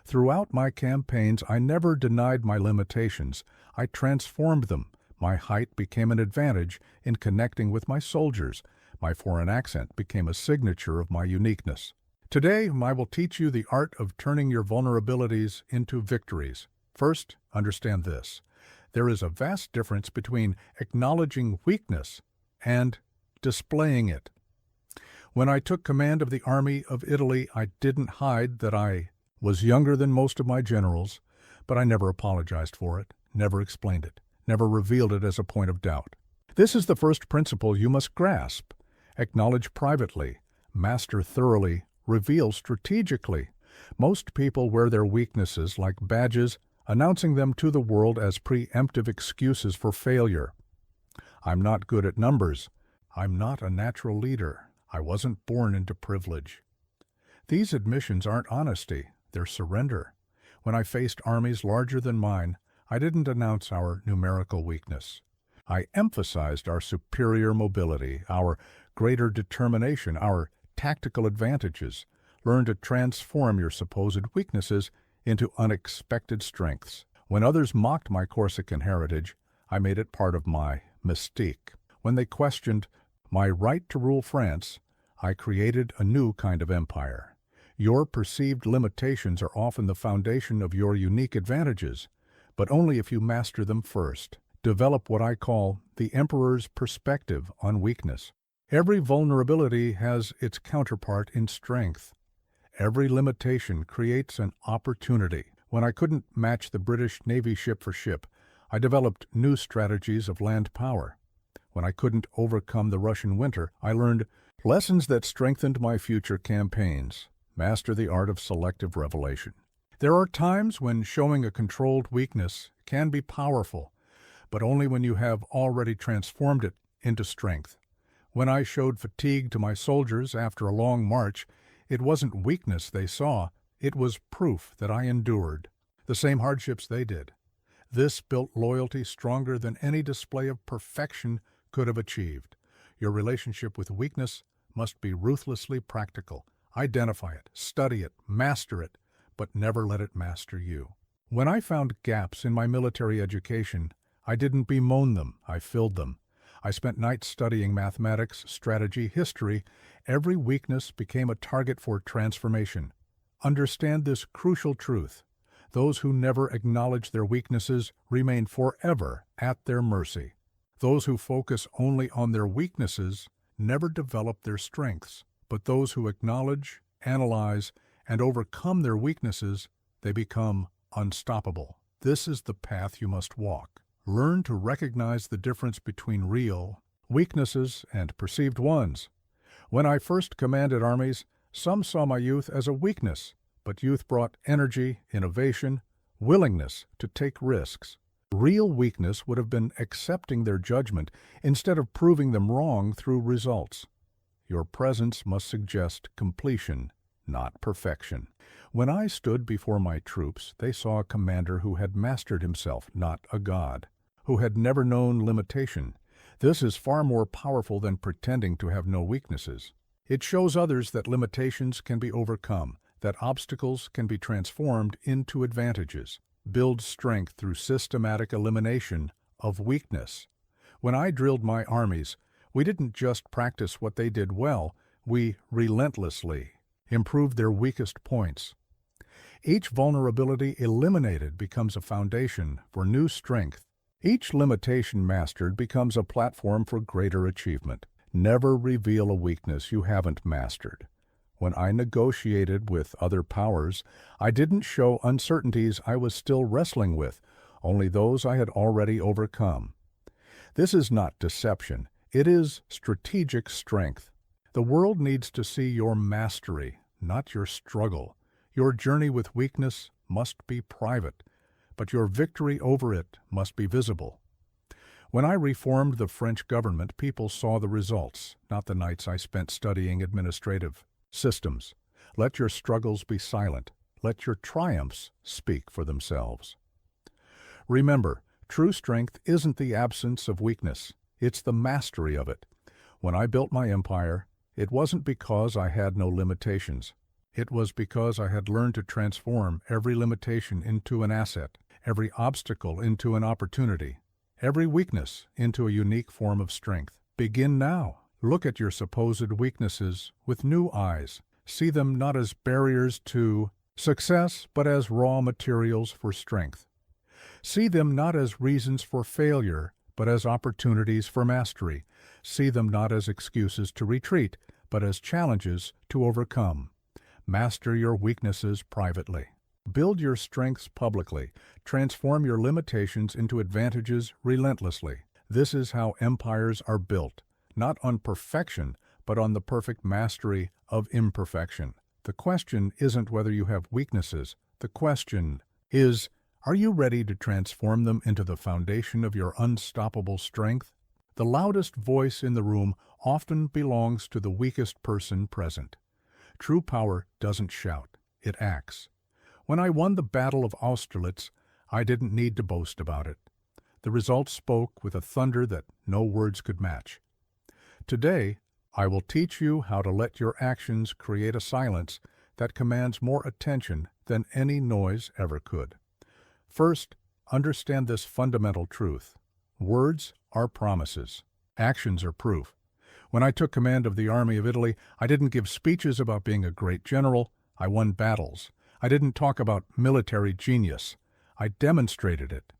A: Throughout my campaigns, I never denied my limitations. I transformed them. My height became an advantage in connecting with my soldiers. My foreign accent became a signature of my uniqueness. Today, I will teach you the art of turning your vulnerabilities into victories. First, understand this. There is a vast difference between acknowledging weakness and displaying it. When I took command of the army of Italy, I didn't hide that I was younger than most of my generals, but I never apologized for it, never explained it, never revealed it as a point of doubt. This is the first principle you must grasp. Acknowledge privately, master thoroughly, reveal strategically. Most people wear their weaknesses like badges, announcing them to the world as preemptive excuses for failure. I'm not good at numbers. I'm not a natural leader. I wasn't born into privilege. These admissions aren't honesty, they're surrender. When I faced armies larger than mine, I didn't announce our numerical weakness. I emphasized our superior mobility, our greater determination, our tactical advantages. Learn to transform your supposed weaknesses into unexpected strengths. When others mocked my Corsican heritage, I made it part of my mystique. When they questioned my right to rule France, I created a new kind of empire. Your perceived limitations are often the foundation of your unique advantages, but only if you master them first. Develop what I call the emperor's perspective on weakness. Every vulnerability has its counterpart in strength. Every limitation creates an opportunity. When I couldn't match the British Navy ship for ship, I developed new strategies of land power. When I couldn't overcome the Russian winter, I learned lessons that strengthened my future campaigns. Master the art of selective revelation. There are times when showing a controlled weakness can be powerful, but only when you have already transformed it into strength. When I showed fatigue to my soldiers after a long march, it wasn't weakness they saw, it was proof that I endured the same hardships they did. This built loyalty stronger than any display of perfection could have achieved. Your relationship with weakness must be ruthlessly practical. Identify it, study it, master it, but never let it master you. When I found gaps in my military education, I didn't bemoan them, I filled them. I spent nights studying mathematics, strategy, history. Every weakness became a target for transformation. Understand this crucial truth. Those who never acknowledge their weaknesses remain forever at their mercy. Those who focus only on their weaknesses never develop their strengths. But those who acknowledge, analyze, and overcome their weaknesses, they become unstoppable. This is the path you must walk. Learn to recognize the difference between real weaknesses and perceived ones. When I first commanded armies, some saw my youth as a weakness, but youth brought energy, innovation, willingness to take risks. Real weakness would have been accepting their judgment instead of proving them wrong through results. Your presence must suggest completion, not perfection. When I stood before my troops, they saw a commander who had mastered himself, not a god, who had never known limitation. This is far more powerful than pretending to have no weaknesses. It shows others that limitations can be overcome, that obstacles can be transformed into advantages. Build strength through systematic elimination of weakness. When I drilled my armies, we didn't just practice what they did well, we relentlessly improved their weakest points. Each vulnerability eliminated becomes a foundation for new strength. Each limitation mastered becomes a platform for greater achievement. Never reveal a weakness you haven't mastered. When I negotiated with other powers, I didn't show uncertainties I was still wrestling with, only those I had already overcome. This is not deception. It is strategic strength. The world needs to see your mastery, not your struggle. Your journey with weakness must be private, but your victory over it must be visible. When I reformed the French government, people saw the results, not the nights I spent studying administrative systems. Let your struggles be silent. Let your triumphs speak for themselves. Remember, true strength isn't the absence of weakness. It's the mastery of it. When I built my empire, it wasn't because I had no limitations. It was because I had learned to transform every limitation into an asset, every obstacle into an opportunity, every weakness into a unique form of strength. Begin now. Look at your supposed weaknesses with new eyes. See them not as barriers to success, but as raw materials for strength. See them not as reasons for failure, but as opportunities for mastery. See them not as excuses to retreat, but as challenges to overcome. Master your weaknesses privately. Build your strengths publicly. Transform your limitations into advantages relentlessly. This is how empires are built, not on perfection, but on the perfect mastery of imperfection. The question isn't whether you have weaknesses. The question is, are you ready to transform them into the foundation of your unstoppable strength? The loudest voice in the room often belongs to the weakest person present. True power doesn't shout, it acts. When I won the Battle of Austerlitz, I didn't need to boast about it. The results spoke with a thunder that no words could match. Today, I will teach you how to let your actions create a silence that commands more attention than any noise ever could. First, understand this fundamental truth. Words are promises. Actions are proof. When I took command of the Army of Italy, I didn't give speeches about being a great general. I won battles. I didn't talk about military genius. I demonstrated it.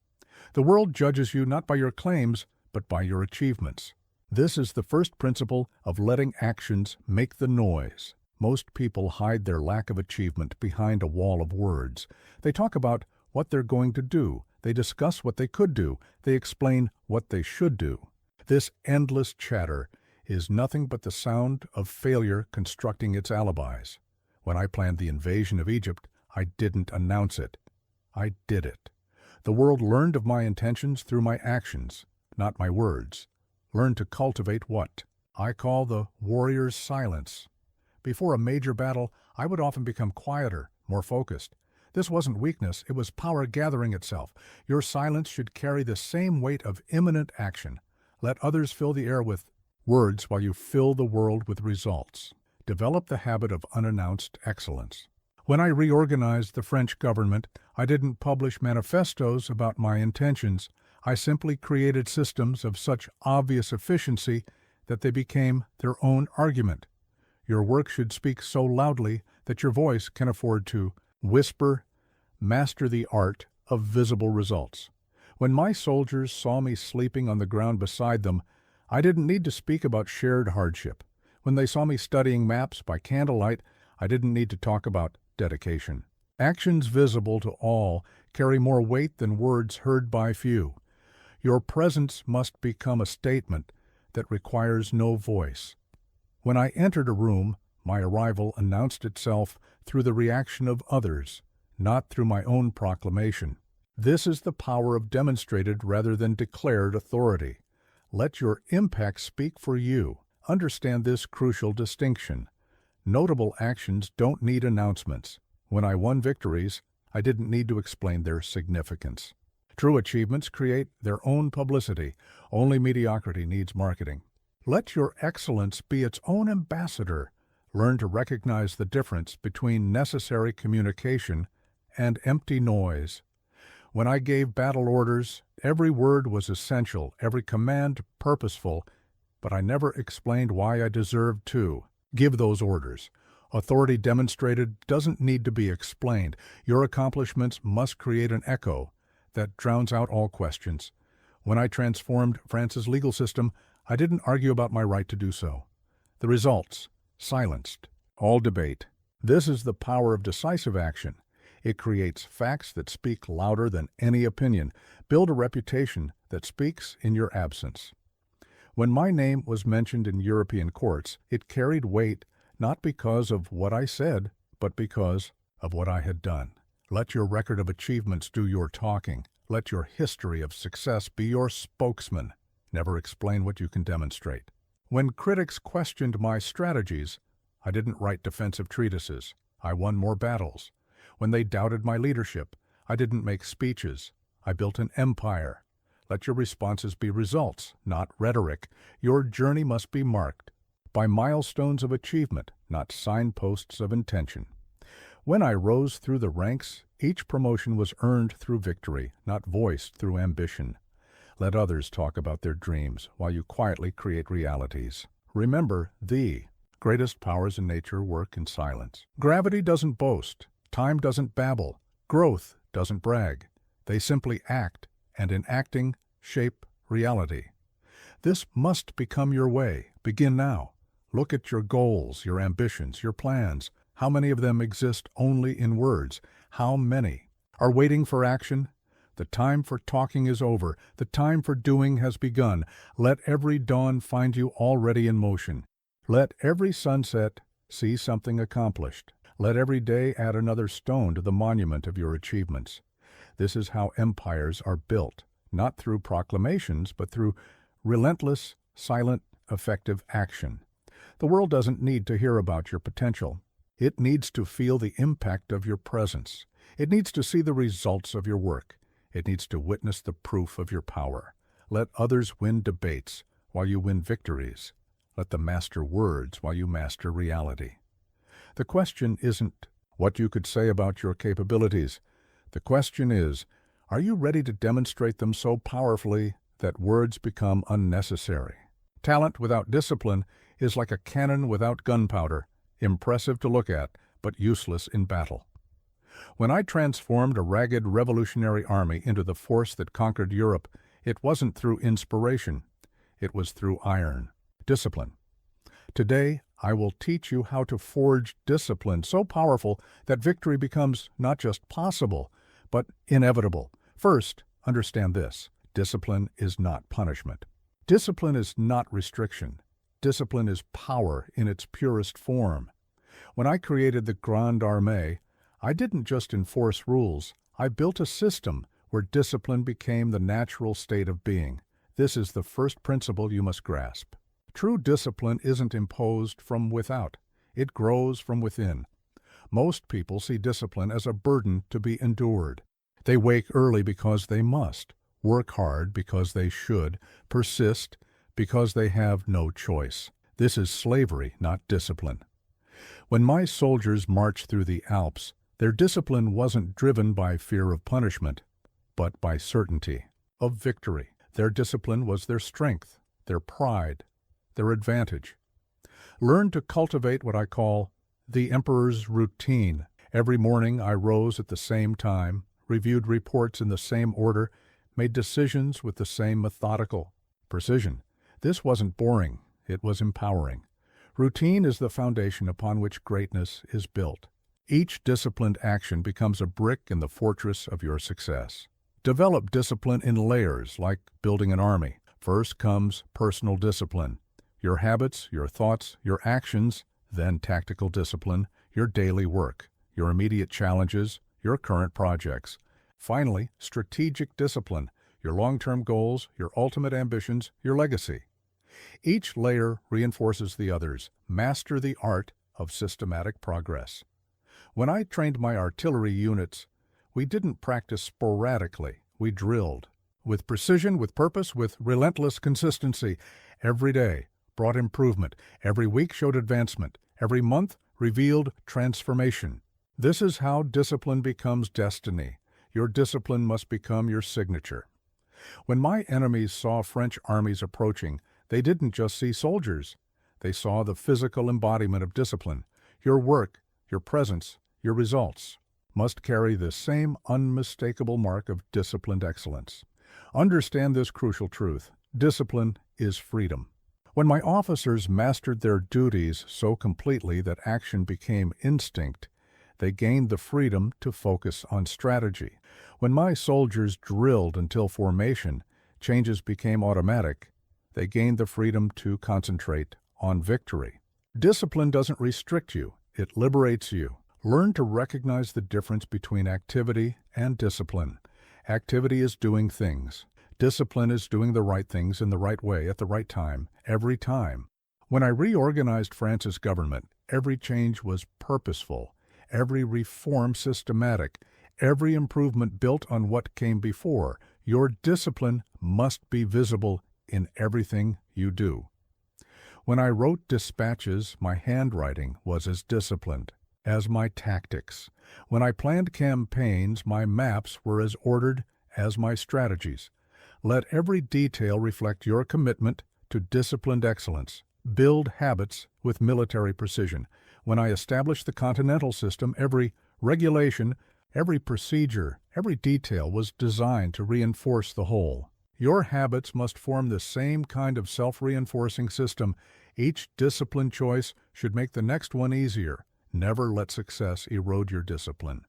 A: The world judges you not by your claims, but by your achievements. This is the first principle of letting actions make the noise. Most people hide their lack of achievement behind a wall of words. They talk about what they're going to do. They discuss what they could do. They explain what they should do. This endless chatter is nothing but the sound of failure constructing its alibis. When I planned the invasion of Egypt, I didn't announce it. I did it. The world learned of my intentions through my actions, not my words. Learn to cultivate what I call the warrior's silence. Before a major battle, I would often become quieter, more focused. This wasn't weakness, it was power gathering itself. Your silence should carry the same weight of imminent action. Let others fill the air with words while you fill the world with results. Develop the habit of unannounced excellence. When I reorganized the French government, I didn't publish manifestos about my intentions. I simply created systems of such obvious efficiency that they became their own argument. Your work should speak so loudly that your voice can afford to whisper. Master the art of visible results. When my soldiers saw me sleeping on the ground beside them, I didn't need to speak about shared hardship. When they saw me studying maps by candlelight, I didn't need to talk about dedication. Actions visible to all carry more weight than words heard by few. Your presence must become a statement that requires no voice. When I entered a room, my arrival announced itself through the reaction of others, not through my own proclamation. This is the power of demonstrated rather than declared authority. Let your impact speak for you. Understand this crucial distinction. Notable actions don't need announcements. When I won victories, I didn't need to explain their significance. True achievements create their own publicity. Only mediocrity needs marketing. Let your excellence be its own ambassador. Learn to recognize the difference between necessary communication and empty noise. When I gave battle orders, every word was essential, every command purposeful, but I never explained why I deserved to give those orders. Authority demonstrated doesn't need to be explained. Your accomplishments must create an echo that drowns out all questions. When I transformed France's legal system, I didn't argue about my right to do so. The results silenced all debate. This is the power of decisive action. It creates facts that speak louder than any opinion. Build a reputation that speaks in your absence. When my name was mentioned in European courts, it carried weight not because of what I said, but because of what I had done. Let your record of achievements do your talking. Let your history of success be your spokesman. Never explain what you can demonstrate. When critics questioned my strategies, I didn't write defensive treatises. I won more battles. When they doubted my leadership, I didn't make speeches. I built an empire. Let your responses be results, not rhetoric. Your journey must be marked by milestones of achievement, not signposts of intention. When I rose through the ranks, each promotion was earned through victory, not voiced through ambition. Let others talk about their dreams while you quietly create realities. Remember, the greatest powers in nature work in silence. Gravity doesn't boast. Time doesn't babble. Growth doesn't brag. They simply act, and in acting, shape reality. This must become your way. Begin now. Look at your goals, your ambitions, your plans. How many of them exist only in words? How many are waiting for action? The time for talking is over. The time for doing has begun. Let every dawn find you already in motion. Let every sunset see something accomplished. Let every day add another stone to the monument of your achievements. This is how empires are built, not through proclamations, but through relentless, silent, effective action. The world doesn't need to hear about your potential. It needs to feel the impact of your presence. It needs to see the results of your work. It needs to witness the proof of your power. Let others win debates while you win victories. Let them master words while you master reality. The question isn't what you could say about your capabilities. The question is, are you ready to demonstrate them so powerfully that words become unnecessary? Talent without discipline is like a cannon without gunpowder, impressive to look at, but useless in battle. When I transformed a ragged revolutionary army into the force that conquered Europe, it wasn't through inspiration. It was through iron, discipline. Today, I will teach you how to forge discipline so powerful that victory becomes not just possible, but inevitable. First, understand this. Discipline is not punishment. Discipline is not restriction. Discipline is power in its purest form. When I created the Grande Armée, I didn't just enforce rules. I built a system where discipline became the natural state of being. This is the first principle you must grasp. True discipline isn't imposed from without. It grows from within. Most people see discipline as a burden to be endured. They wake early because they must, work hard because they should, persist because they have no choice. This is slavery, not discipline. When my soldiers marched through the Alps, their discipline wasn't driven by fear of punishment, but by certainty of victory. Their discipline was their strength, their pride, their advantage. Learn to cultivate what I call the emperor's routine. Every morning I rose at the same time, reviewed reports in the same order, made decisions with the same methodical precision. This wasn't boring, it was empowering. Routine is the foundation upon which greatness is built. Each disciplined action becomes a brick in the fortress of your success. Develop discipline in layers, like building an army. First comes personal discipline, your habits, your thoughts, your actions, then tactical discipline, your daily work, your immediate challenges, your current projects. Finally, strategic discipline, your long-term goals, your ultimate ambitions, your legacy. Each layer reinforces the others. Master the art of systematic progress. When I trained my artillery units, we didn't practice sporadically. We drilled. With precision, with purpose, with relentless consistency. Every day brought improvement. Every week showed advancement. Every month revealed transformation. This is how discipline becomes destiny. Your discipline must become your signature. When my enemies saw French armies approaching, they didn't just see soldiers. They saw the physical embodiment of discipline. Your work, your presence, your results must carry the same unmistakable mark of disciplined excellence. Understand this crucial truth. Discipline is freedom. When my officers mastered their duties so completely that action became instinct, they gained the freedom to focus on strategy. When my soldiers drilled until formation, changes became automatic. They gained the freedom to concentrate on victory. Discipline doesn't restrict you, it liberates you. Learn to recognize the difference between activity and discipline. Activity is doing things. Discipline is doing the right things in the right way at the right time, every time. When I reorganized France's government, every change was purposeful, every reform systematic, every improvement built on what came before. Your discipline must be visible in everything you do. When I wrote dispatches, my handwriting was as disciplined as my tactics. When I planned campaigns, my maps were as ordered as my strategies. Let every detail reflect your commitment to disciplined excellence. build habits with military precision. When I established the continental system, every regulation, every procedure, every detail was designed to reinforce the whole. Your habits must form the same kind of self-reinforcing system. Each discipline choice should make the next one easier. Never let success erode your discipline.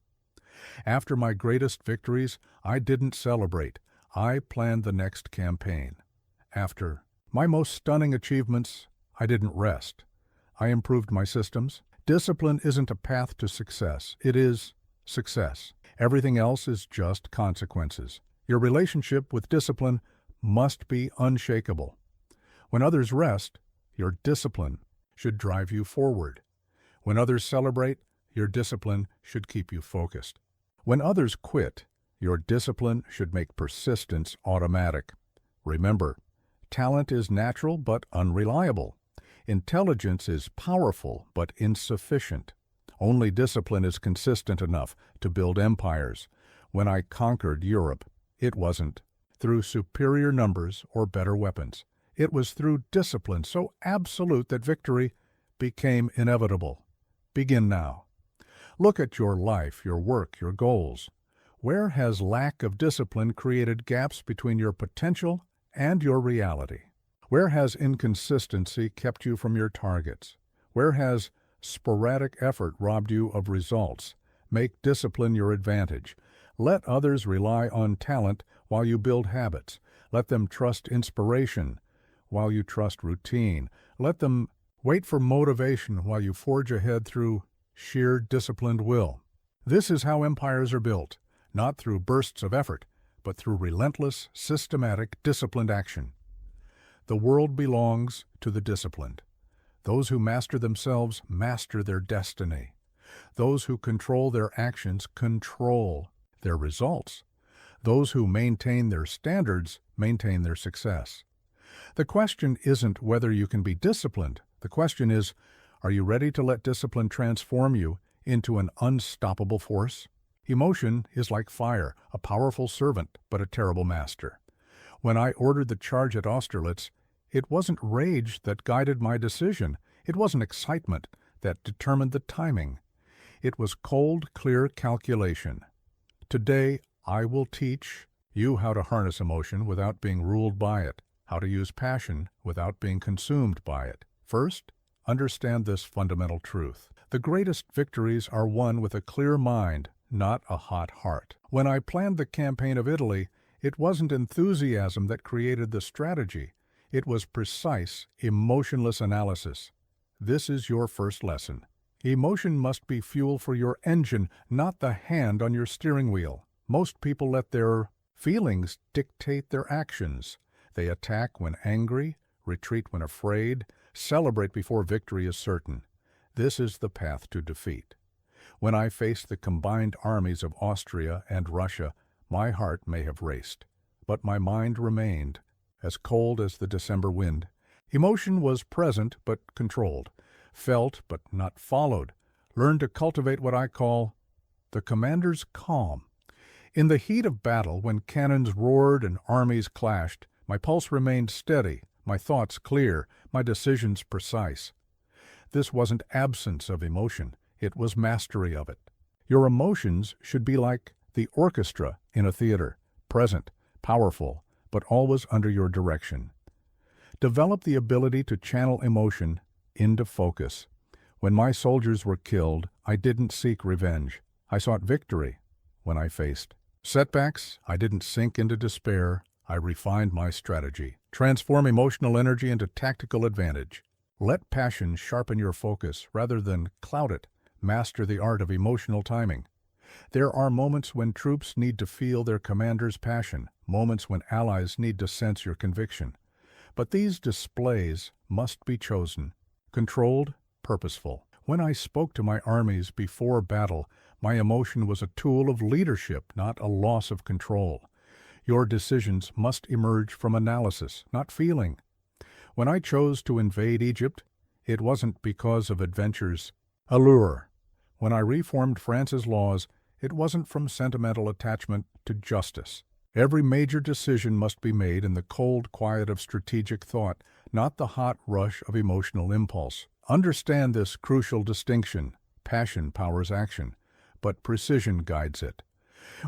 A: After my greatest victories, I didn't celebrate. I planned the next campaign. After my most stunning achievements, I didn't rest. I improved my systems. Discipline isn't a path to success. It is success. Everything else is just consequences. Your relationship with discipline must be unshakable. When others rest, your discipline should drive you forward. When others celebrate, your discipline should keep you focused. When others quit, your discipline should make persistence automatic. Remember, talent is natural but unreliable. Intelligence is powerful but insufficient. Only discipline is consistent enough to build empires. When I conquered Europe, it wasn't through superior numbers or better weapons. It was through discipline so absolute that victory became inevitable. Begin now. Look at your life, your work, your goals. Where has lack of discipline created gaps between your potential and your reality? Where has inconsistency kept you from your targets? Where has sporadic effort robbed you of results? Make discipline your advantage. Let others rely on talent while you build habits. Let them trust inspiration while you trust routine. Let them wait for motivation while you forge ahead through sheer disciplined will. This is how empires are built, not through bursts of effort, but through relentless, systematic, disciplined action. The world belongs to the disciplined. Those who master themselves master their destiny. Those who control their actions control their results. Those who maintain their standards maintain their success. The question isn't whether you can be disciplined. The question is, are you ready to let discipline transform you into an unstoppable force? Emotion is like fire, a powerful servant, but a terrible master. When I ordered the charge at Austerlitz, it wasn't rage that guided my decision. It wasn't excitement that determined the timing. It was cold, clear calculation. Today, I will teach you how to harness emotion without being ruled by it, how to use passion without being consumed by it. First, understand this fundamental truth. The greatest victories are won with a clear mind, not a hot heart. When I planned the campaign of Italy, it wasn't enthusiasm that created the strategy. It was precise, emotionless analysis. This is your first lesson. Emotion must be fuel for your engine, not the hand on your steering wheel. Most people let their feelings dictate their actions. They attack when angry, retreat when afraid, celebrate before victory is certain. This is the path to defeat. When I faced the combined armies of Austria and Russia, my heart may have raced, but my mind remained as cold as the December wind. Emotion was present but controlled, felt but not followed. Learn to cultivate what I call the commander's calm. In the heat of battle, when cannons roared and armies clashed, my pulse remained steady, my thoughts clear, my decisions precise. This wasn't absence of emotion, it was mastery of it. Your emotions should be like the orchestra in a theater, present, powerful, but always under your direction. Develop the ability to channel emotion into focus. When my soldiers were killed, I didn't seek revenge. I sought victory. When I faced setbacks, I didn't sink into despair. I refined my strategy. Transform emotional energy into tactical advantage. Let passion sharpen your focus rather than cloud it. Master the art of emotional timing. There are moments when troops need to feel their commander's passion, moments when allies need to sense your conviction. But these displays must be chosen, controlled, purposeful. When I spoke to my armies before battle, my emotion was a tool of leadership, not a loss of control. Your decisions must emerge from analysis, not feeling. When I chose to invade Egypt, it wasn't because of adventure's allure. When I reformed France's laws, it wasn't from sentimental attachment to justice. Every major decision must be made in the cold quiet of strategic thought, not the hot rush of emotional impulse. Understand this crucial distinction. Passion powers action, but precision guides it.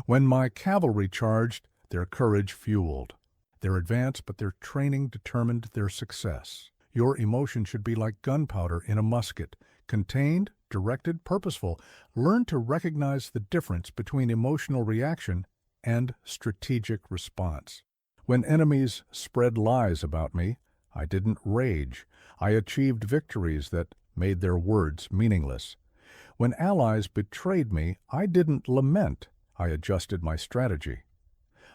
A: When my cavalry charged, their courage fueled. Their advance, but their training determined their success. Your emotion should be like gunpowder in a musket, contained, directed, purposeful. Learn to recognize the difference between emotional reaction and strategic response. When enemies spread lies about me, I didn't rage. I achieved victories that made their words meaningless. When allies betrayed me, I didn't lament. I adjusted my strategy.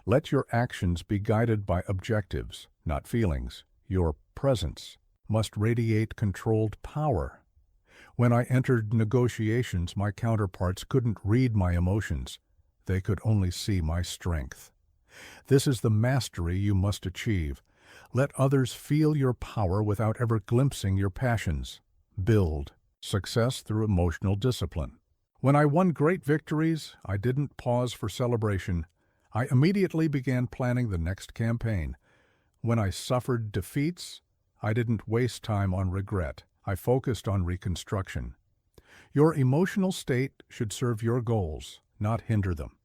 A: Let your actions be guided by objectives, not feelings. Your presence must radiate controlled power. When I entered negotiations, my counterparts couldn't read my emotions. They could only see my strength. This is the mastery you must achieve. Let others feel your power without ever glimpsing your passions. Build success through emotional discipline. When I won great victories, I didn't pause for celebration. I immediately began planning the next campaign. When I suffered defeats, I didn't waste time on regret. I focused on reconstruction. Your emotional state should serve your goals, not hinder them.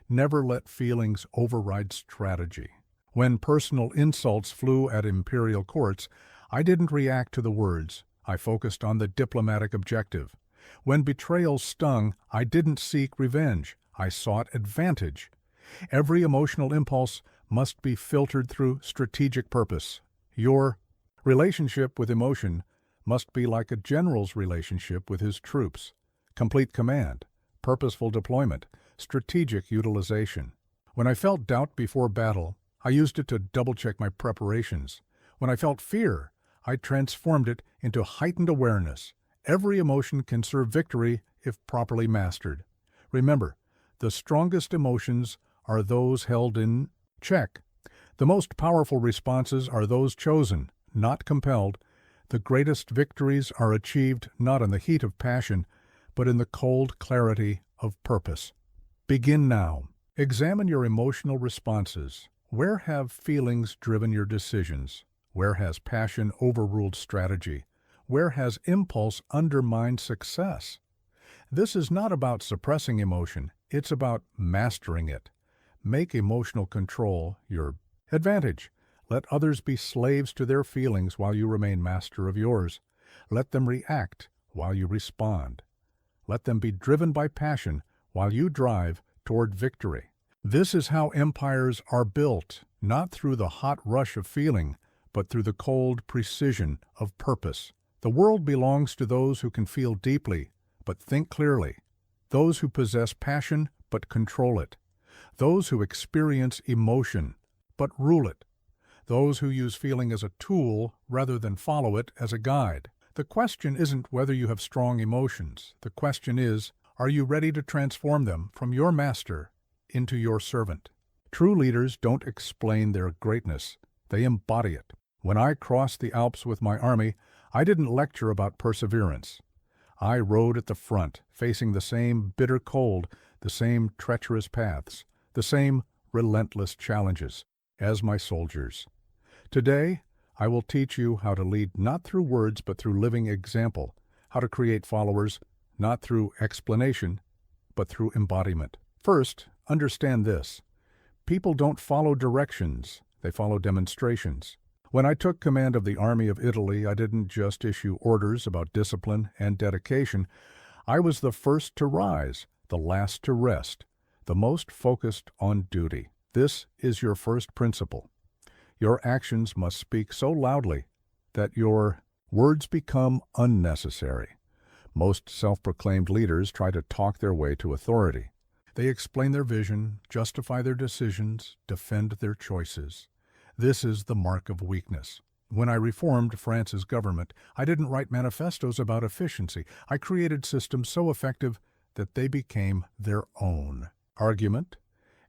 A: Never let feelings override strategy. When personal insults flew at imperial courts, I didn't react to the words. I focused on the diplomatic objective. When betrayal stung, I didn't seek revenge. I sought advantage. Every emotional impulse must be filtered through strategic purpose. Your relationship with emotion must be like a general's relationship with his troops. Complete command, purposeful deployment, strategic utilization. When I felt doubt before battle, I used it to double-check my preparations. When I felt fear, I transformed it into heightened awareness. Every emotion can serve victory if properly mastered. Remember, the strongest emotions are those held in check. The most powerful responses are those chosen, not compelled. The greatest victories are achieved not in the heat of passion, but in the cold clarity of purpose. Begin now. Examine your emotional responses. Where have feelings driven your decisions? Where has passion overruled strategy? Where has impulse undermined success? This is not about suppressing emotion. It's about mastering it. Make emotional control your advantage. Let others be slaves to their feelings while you remain master of yours. Let them react while you respond. Let them be driven by passion while you drive toward victory. This is how empires are built, not through the hot rush of feeling, but through the cold precision of purpose. The world belongs to those who can feel deeply, but think clearly. Those who possess passion, but control it. Those who experience emotion, but rule it. Those who use feeling as a tool rather than follow it as a guide. The question isn't whether you have strong emotions. The question is, are you ready to transform them from your master into your servant? True leaders don't explain their greatness. They embody it. When I crossed the Alps with my army, I didn't lecture about perseverance. I rode at the front, facing the same bitter cold, the same treacherous paths, the same relentless challenges as my soldiers. Today, I will teach you how to lead not through words but through living example, how to create followers not through explanation but through embodiment. First, understand this. People don't follow directions, they follow demonstrations. When I took command of the Army of Italy, I didn't just issue orders about discipline and dedication. I was the first to rise, the last to rest, the most focused on duty. This is your first principle. Your actions must speak so loudly that your words become unnecessary. Most self-proclaimed leaders try to talk their way to authority. They explain their vision, justify their decisions, defend their choices. This is the mark of weakness. When I reformed France's government, I didn't write manifestos about efficiency. I created systems so effective that they became their own. Argument?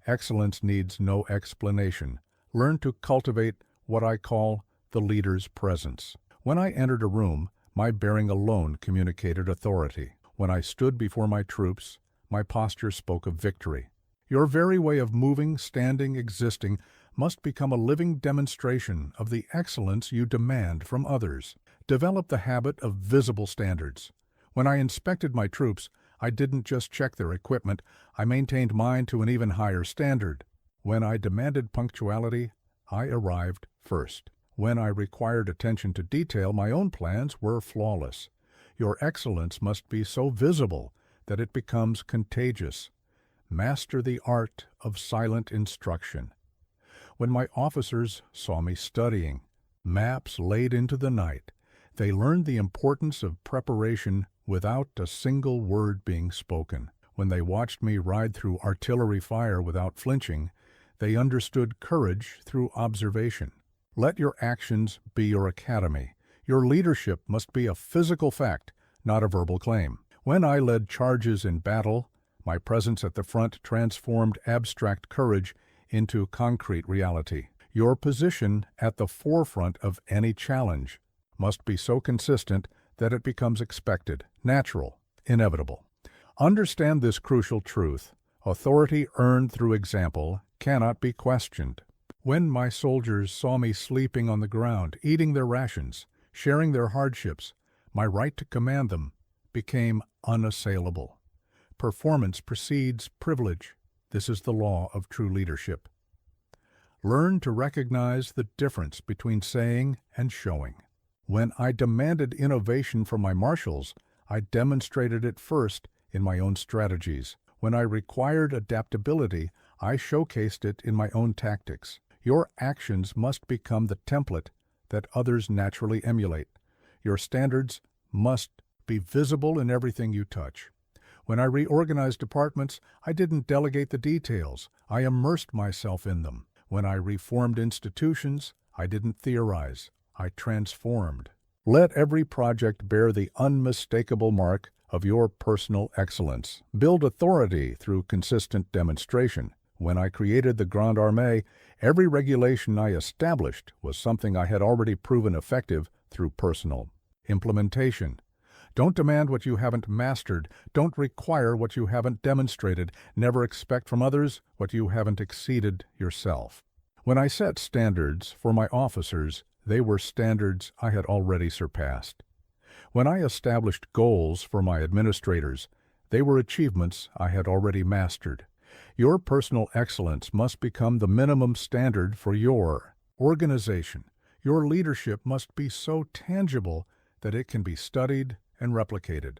A: Excellence needs no explanation. Learn to cultivate what I call the leader's presence. When I entered a room, my bearing alone communicated authority. When I stood before my troops, my posture spoke of victory. Your very way of moving, standing, existing must become a living demonstration of the excellence you demand from others. Develop the habit of visible standards. When I inspected my troops, I didn't just check their equipment, I maintained mine to an even higher standard. When I demanded punctuality, I arrived first. When I required attention to detail, my own plans were flawless. Your excellence must be so visible that it becomes contagious. Master the art of silent instruction. When my officers saw me studying, maps laid into the night, they learned the importance of preparation without a single word being spoken. When they watched me ride through artillery fire without flinching, they understood courage through observation. Let your actions be your academy. Your leadership must be a physical fact, not a verbal claim. When I led charges in battle, my presence at the front transformed abstract courage into concrete reality. Your position at the forefront of any challenge must be so consistent that it becomes expected, natural, inevitable. Understand this crucial truth. Authority earned through example cannot be questioned. When my soldiers saw me sleeping on the ground, eating their rations, sharing their hardships, my right to command them became unassailable. Performance precedes privilege. This is the law of true leadership. Learn to recognize the difference between saying and showing. When I demanded innovation from my marshals, I demonstrated it first in my own strategies. When I required adaptability, I showcased it in my own tactics. Your actions must become the template that others naturally emulate. Your standards must be visible in everything you touch. When I reorganized departments, I didn't delegate the details. I immersed myself in them. When I reformed institutions, I didn't theorize. I transformed. Let every project bear the unmistakable mark of your personal excellence. Build authority through consistent demonstration. When I created the Grande Armée, every regulation I established was something I had already proven effective through personal implementation. Don't demand what you haven't mastered. Don't require what you haven't demonstrated. Never expect from others what you haven't exceeded yourself. When I set standards for my officers, they were standards I had already surpassed. When I established goals for my administrators, they were achievements I had already mastered. Your personal excellence must become the minimum standard for your organization. Your leadership must be so tangible that it can be studied and replicated.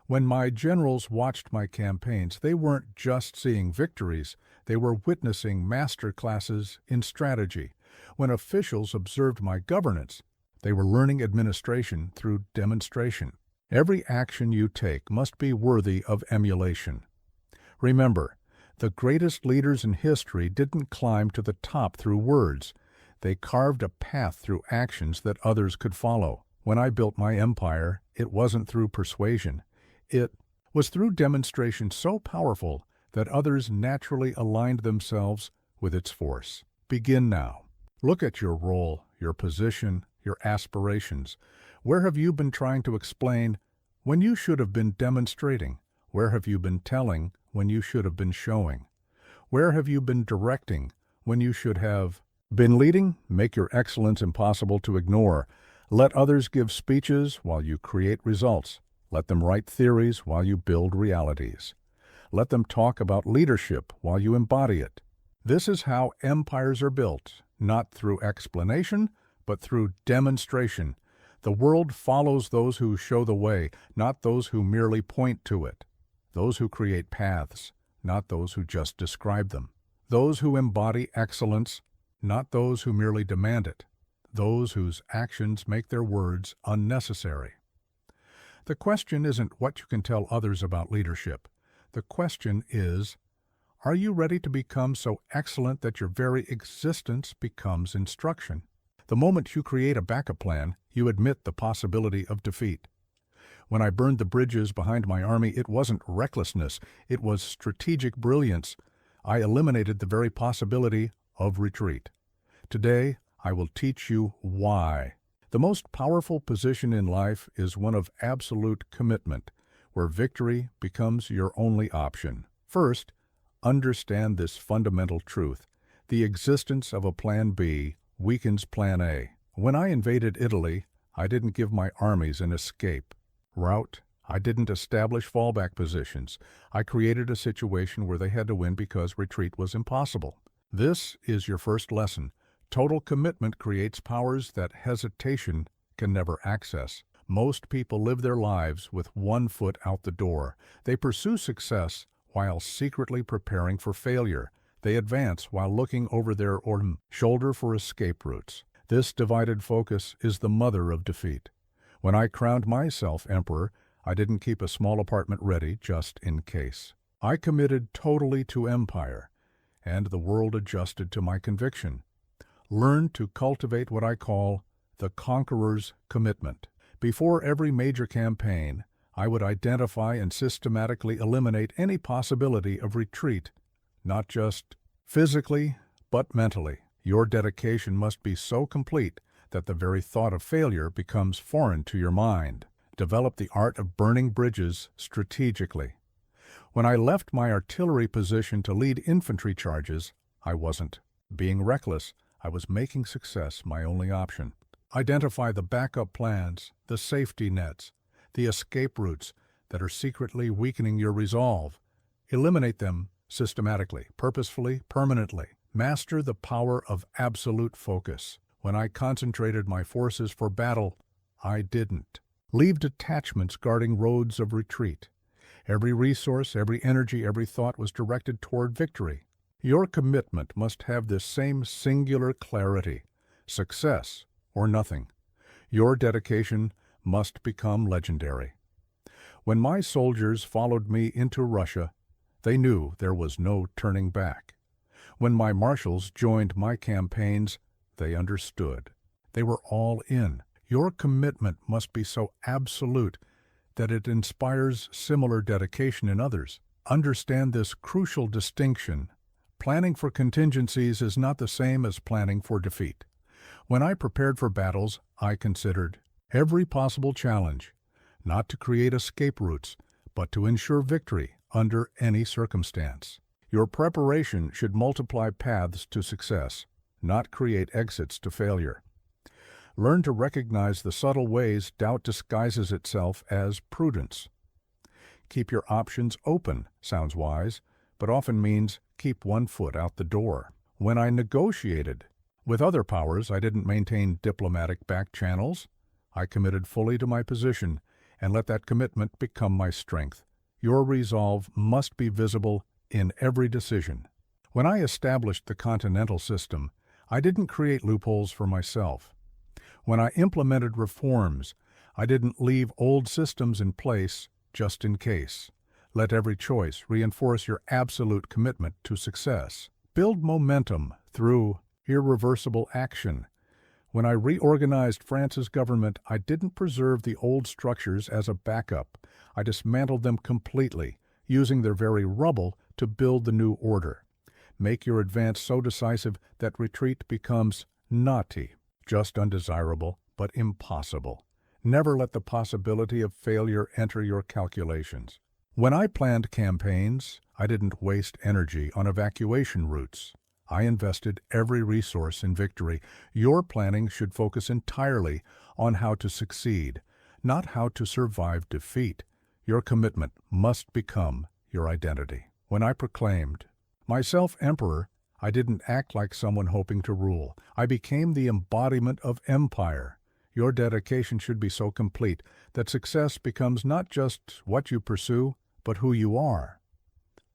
A: When my generals watched my campaigns, they weren't just seeing victories, they were witnessing master classes in strategy. When officials observed my governance, they were learning administration through demonstration. Every action you take must be worthy of emulation. Remember, the greatest leaders in history didn't climb to the top through words. They carved a path through actions that others could follow. When I built my empire, it wasn't through persuasion. It was through demonstration so powerful that others naturally aligned themselves with its force. Begin now. Look at your role, your position, your aspirations. Where have you been trying to explain when you should have been demonstrating? Where have you been telling when you should have been showing? Where have you been directing when you should have been leading? Make your excellence impossible to ignore. Let others give speeches while you create results. Let them write theories while you build realities. Let them talk about leadership while you embody it. This is how empires are built, not through explanation, but through demonstration. The world follows those who show the way, not those who merely point to it. Those who create paths, not those who just describe them. Those who embody excellence, not those who merely demand it. Those whose actions make their words unnecessary. The question isn't what you can tell others about leadership. The question is, are you ready to become so excellent that your very existence becomes instruction? The moment you create a backup plan, you admit the possibility of defeat. When I burned the bridges behind my army, it wasn't recklessness, it was strategic brilliance. I eliminated the very possibility of retreat. Today, I will teach you why. The most powerful position in life is one of absolute commitment, where victory becomes your only option. First, understand this fundamental truth. The existence of a Plan B weakens Plan A. When I invaded Italy, I didn't give my armies an escape route. I didn't establish fallback positions. I created a situation where they had to win because retreat was impossible. This is your first lesson. Total commitment creates powers that hesitation can never access. Most people live their lives with one foot out the door. They pursue success while secretly preparing for failure. They advance while looking over their shoulder for escape routes. This divided focus is the mother of defeat. When I crowned myself emperor, I didn't keep a small apartment ready just in case. I committed totally to empire, and the world adjusted to my conviction. Learn to cultivate what I call the conqueror's commitment. Before every major campaign, I would identify and systematically eliminate any possibility of retreat, not just physically, but mentally. Your dedication must be so complete that the very thought of failure becomes foreign to your mind. Develop the art of burning bridges strategically. When I left my artillery position to lead infantry charges, I wasn't being reckless. I was making success my only option. Identify the backup plans, the safety nets, the escape routes that are secretly weakening your resolve. Eliminate them systematically, purposefully, permanently. Master the power of absolute focus. When I concentrated my forces for battle, I didn't leave detachments guarding roads of retreat. Every resource, every energy, every thought was directed toward victory. Your commitment must have this same singular clarity: success or nothing. Your dedication must become legendary. When my soldiers followed me into Russia, they knew there was no turning back. When my marshals joined my campaigns, they understood. They were all in. Your commitment must be so absolute that it inspires similar dedication in others. Understand this crucial distinction. Planning for contingencies is not the same as planning for defeat. When I prepared for battles, I considered every possible challenge, not to create escape routes, but to ensure victory under any circumstance. Your preparation should multiply paths to success, not create exits to failure. Learn to recognize the subtle ways doubt disguises itself as prudence. Keep your options open sounds wise, but often means keep one foot out the door. When I negotiated with other powers, I didn't maintain diplomatic back channels. I committed fully to my position and let that commitment become my strength. Your resolve must be visible in every decision. When I established the continental system, I didn't create loopholes for myself. When I implemented reforms, I didn't leave old systems in place just in case. Let every choice reinforce your absolute commitment to success. Build momentum through irreversible action. When I reorganized France's government, I didn't preserve the old structures as a backup. I dismantled them completely, using their very rubble to build the new order. Make your advance so decisive that retreat becomes naughty, just undesirable, but impossible. Never let the possibility of failure enter your calculations. When I planned campaigns, I didn't waste energy on evacuation routes. I invested every resource in victory. Your planning should focus entirely on how to succeed, not how to survive defeat. Your commitment must become your identity. When I proclaimed myself emperor, I didn't act like someone hoping to rule. I became the embodiment of empire. Your dedication should be so complete that success becomes not just what you pursue, but who you are.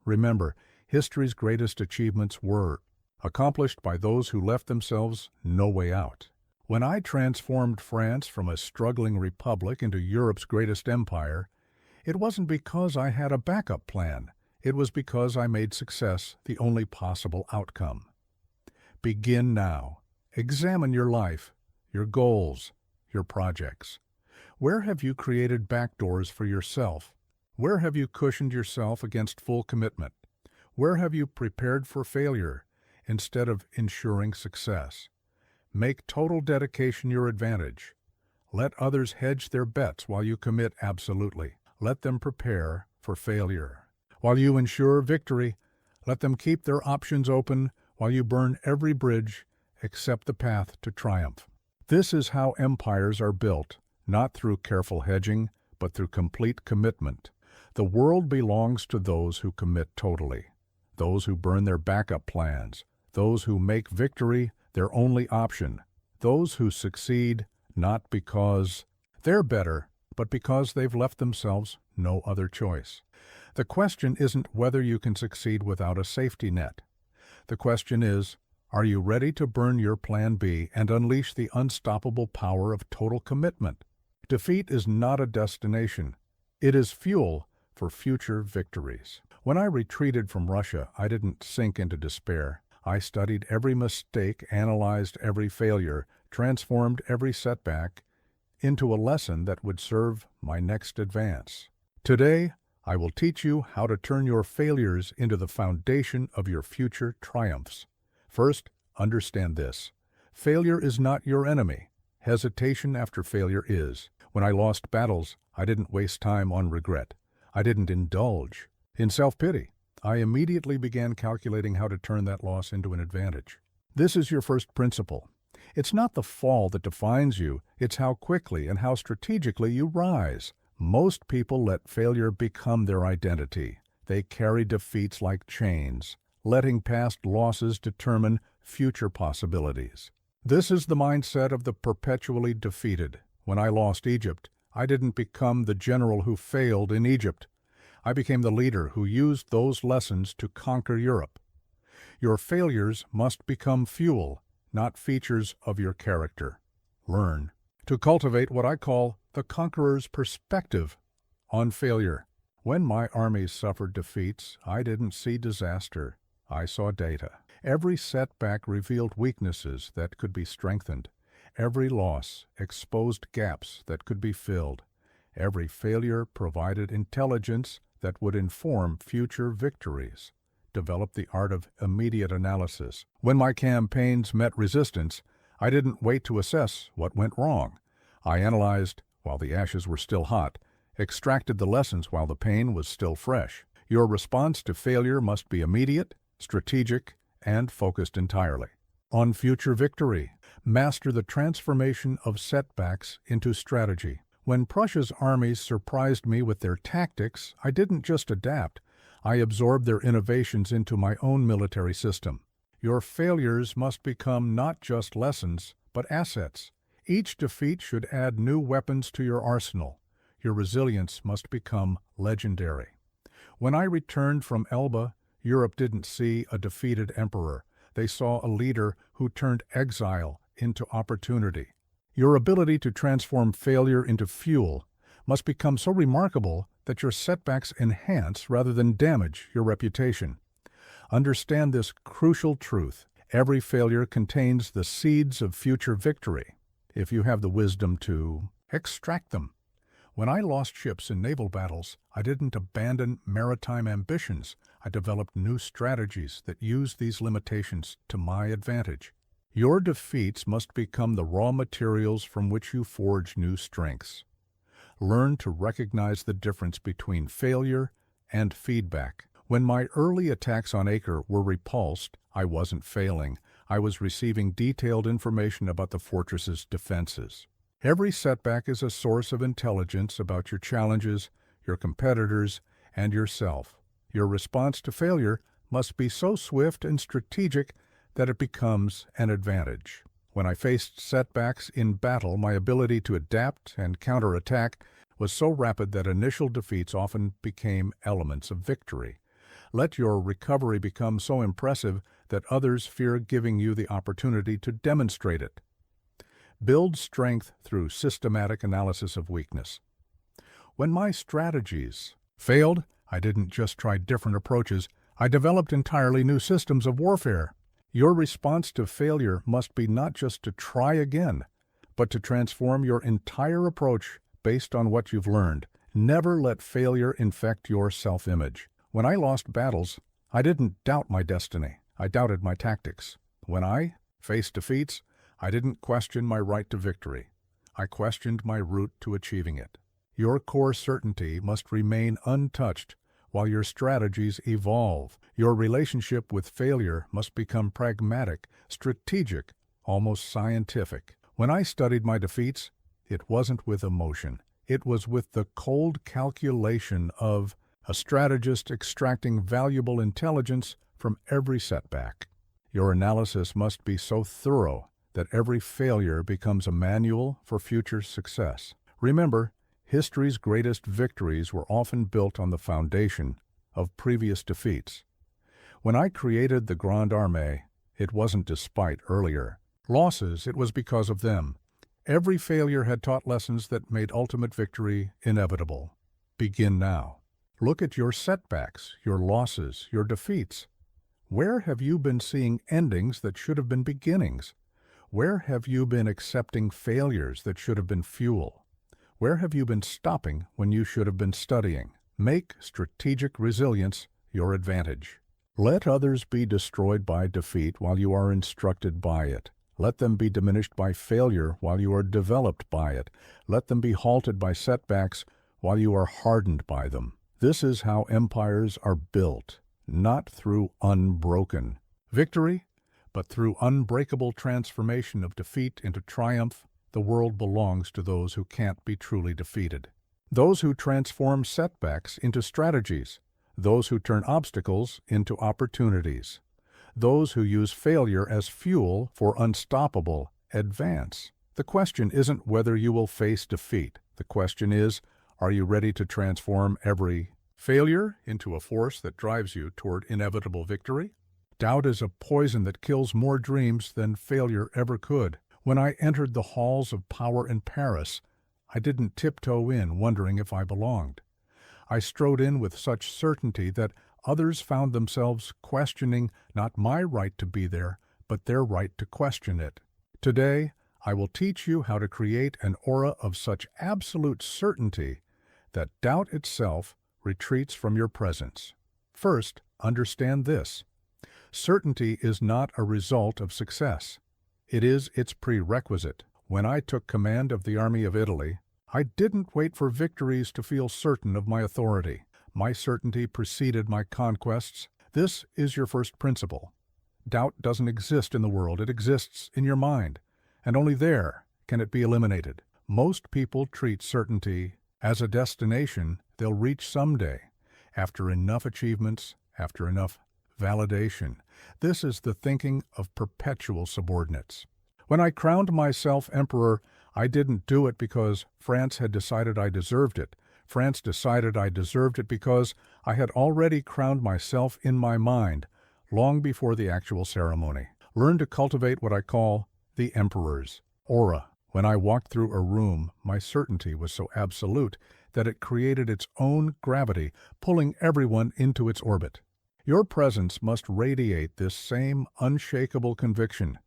A: Remember, history's greatest achievements were accomplished by those who left themselves no way out. When I transformed France from a struggling republic into Europe's greatest empire, it wasn't because I had a backup plan. It was because I made success the only possible outcome. Begin now. Examine your life, your goals, your projects. Where have you created backdoors for yourself? Where have you cushioned yourself against full commitment? Where have you prepared for failure instead of ensuring success? Make total dedication your advantage. Let others hedge their bets while you commit absolutely. Let them prepare for failure. While you ensure victory, let them keep their options open while you burn every bridge except the path to triumph. This is how empires are built, not through careful hedging, but through complete commitment. The world belongs to those who commit totally, those who burn their backup plans, those who make victory their only option, those who succeed not because they're better, but because they've left themselves no other choice. The question isn't whether you can succeed without a safety net. The question is, are you ready to burn your plan B and unleash the unstoppable power of total commitment? Defeat is not a destination. It is fuel for future victories. When I retreated from Russia, I didn't sink into despair. I studied every mistake, analyzed every failure, transformed every setback into a lesson that would serve my next advance. Today, I will teach you how to turn your failures into the foundation of your future triumphs. First, understand this. Failure is not your enemy. Hesitation after failure is. When I lost battles, I didn't waste time on regret. I didn't indulge in self-pity. I immediately began calculating how to turn that loss into an advantage. This is your first principle. It's not the fall that defines you, it's how quickly and how strategically you rise. Most people let failure become their identity. They carry defeats like chains, letting past losses determine future possibilities. This is the mindset of the perpetually defeated. When I lost Egypt, I didn't become the general who failed in Egypt. I became the leader who used those lessons to conquer Europe. Your failures must become fuel, not features of your character. Learn to cultivate what I call the conqueror's perspective on failure. When my armies suffered defeats, I didn't see disaster. I saw data. Every setback revealed weaknesses that could be strengthened. Every loss exposed gaps that could be filled. Every failure provided intelligence that would inform future victories. Develop the art of immediate analysis. When my campaigns met resistance, I didn't wait to assess what went wrong. I analyzed while the ashes were still hot, extracted the lessons while the pain was still fresh. Your response to failure must be immediate, strategic, and focused entirely on future victory. Master the transformation of setbacks into strategy. When Prussia's armies surprised me with their tactics, I didn't just adapt. I absorbed their innovations into my own military system. Your failures must become not just lessons, but assets. Each defeat should add new weapons to your arsenal. Your resilience must become legendary. When I returned from Elba, Europe didn't see a defeated emperor. They saw a leader who turned exile into opportunity. Your ability to transform failure into fuel must become so remarkable that your setbacks enhance rather than damage your reputation. Understand this crucial truth. Every failure contains the seeds of future victory, if you have the wisdom to extract them. When I lost ships in naval battles, I didn't abandon maritime ambitions. I developed new strategies that used these limitations to my advantage. Your defeats must become the raw materials from which you forge new strengths. Learn to recognize the difference between failure and feedback. When my early attacks on Acre were repulsed, I wasn't failing. I was receiving detailed information about the fortress's defenses. Every setback is a source of intelligence about your challenges, your competitors, and yourself. Your response to failure must be so swift and strategic that it becomes an advantage. When I faced setbacks in battle, my ability to adapt and counterattack was so rapid that initial defeats often became elements of victory. Let your recovery become so impressive that others fear giving you the opportunity to demonstrate it. Build strength through systematic analysis of weakness. When my strategies failed, I didn't just try different approaches, I developed entirely new systems of warfare. Your response to failure must be not just to try again, but to transform your entire approach based on what you've learned. Never let failure infect your self-image. When I lost battles, I didn't doubt my destiny. I doubted my tactics. When I faced defeats, I didn't question my right to victory. I questioned my route to achieving it. Your core certainty must remain untouched while your strategies evolve. Your relationship with failure must become pragmatic, strategic, almost scientific. When I studied my defeats, it wasn't with emotion. It was with the cold calculation of a strategist extracting valuable intelligence from every setback. Your analysis must be so thorough that every failure becomes a manual for future success. Remember, history's greatest victories were often built on the foundation of previous defeats. When I created the Grande Armée, it wasn't despite earlier losses, it was because of them. Every failure had taught lessons that made ultimate victory inevitable. Begin now. Look at your setbacks, your losses, your defeats. Where have you been seeing endings that should have been beginnings? Where have you been accepting failures that should have been fuel? Where have you been stopping when you should have been studying? Make strategic resilience your advantage. Let others be destroyed by defeat while you are instructed by it. Let them be diminished by failure while you are developed by it. Let them be halted by setbacks while you are hardened by them. This is how empires are built, not through unbroken victory, but through unbreakable transformation of defeat into triumph. The world belongs to those who can't be truly defeated. Those who transform setbacks into strategies. Those who turn obstacles into opportunities. Those who use failure as fuel for unstoppable advance. The question isn't whether you will face defeat. The question is, are you ready to transform every failure into a force that drives you toward inevitable victory? Doubt is a poison that kills more dreams than failure ever could. When I entered the halls of power in Paris, I didn't tiptoe in wondering if I belonged. I strode in with such certainty that others found themselves questioning not my right to be there, but their right to question it. Today, I will teach you how to create an aura of such absolute certainty that doubt itself retreats from your presence. First, understand this. Certainty is not a result of success. It is its prerequisite. When I took command of the Army of Italy, I didn't wait for victories to feel certain of my authority. My certainty preceded my conquests. This is your first principle. Doubt doesn't exist in the world. It exists in your mind, and only there can it be eliminated. Most people treat certainty as a destination they'll reach someday, after enough achievements, after enough validation. This is the thinking of perpetual subordinates. When I crowned myself emperor, I didn't do it because France had decided I deserved it. France decided I deserved it because I had already crowned myself in my mind, long before the actual ceremony. Learn to cultivate what I call the emperor's aura. When I walked through a room, my certainty was so absolute that it created its own gravity, pulling everyone into its orbit. Your presence must radiate this same unshakable conviction,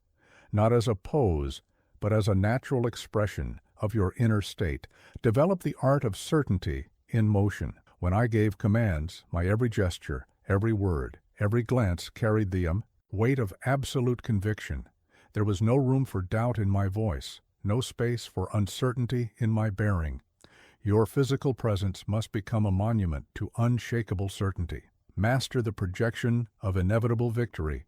A: not as a pose, but as a natural expression of your inner state. Develop the art of certainty in motion. When I gave commands, my every gesture, every word, every glance carried the weight of absolute conviction. There was no room for doubt in my voice, no space for uncertainty in my bearing. Your physical presence must become a monument to unshakable certainty. Master the projection of inevitable victory.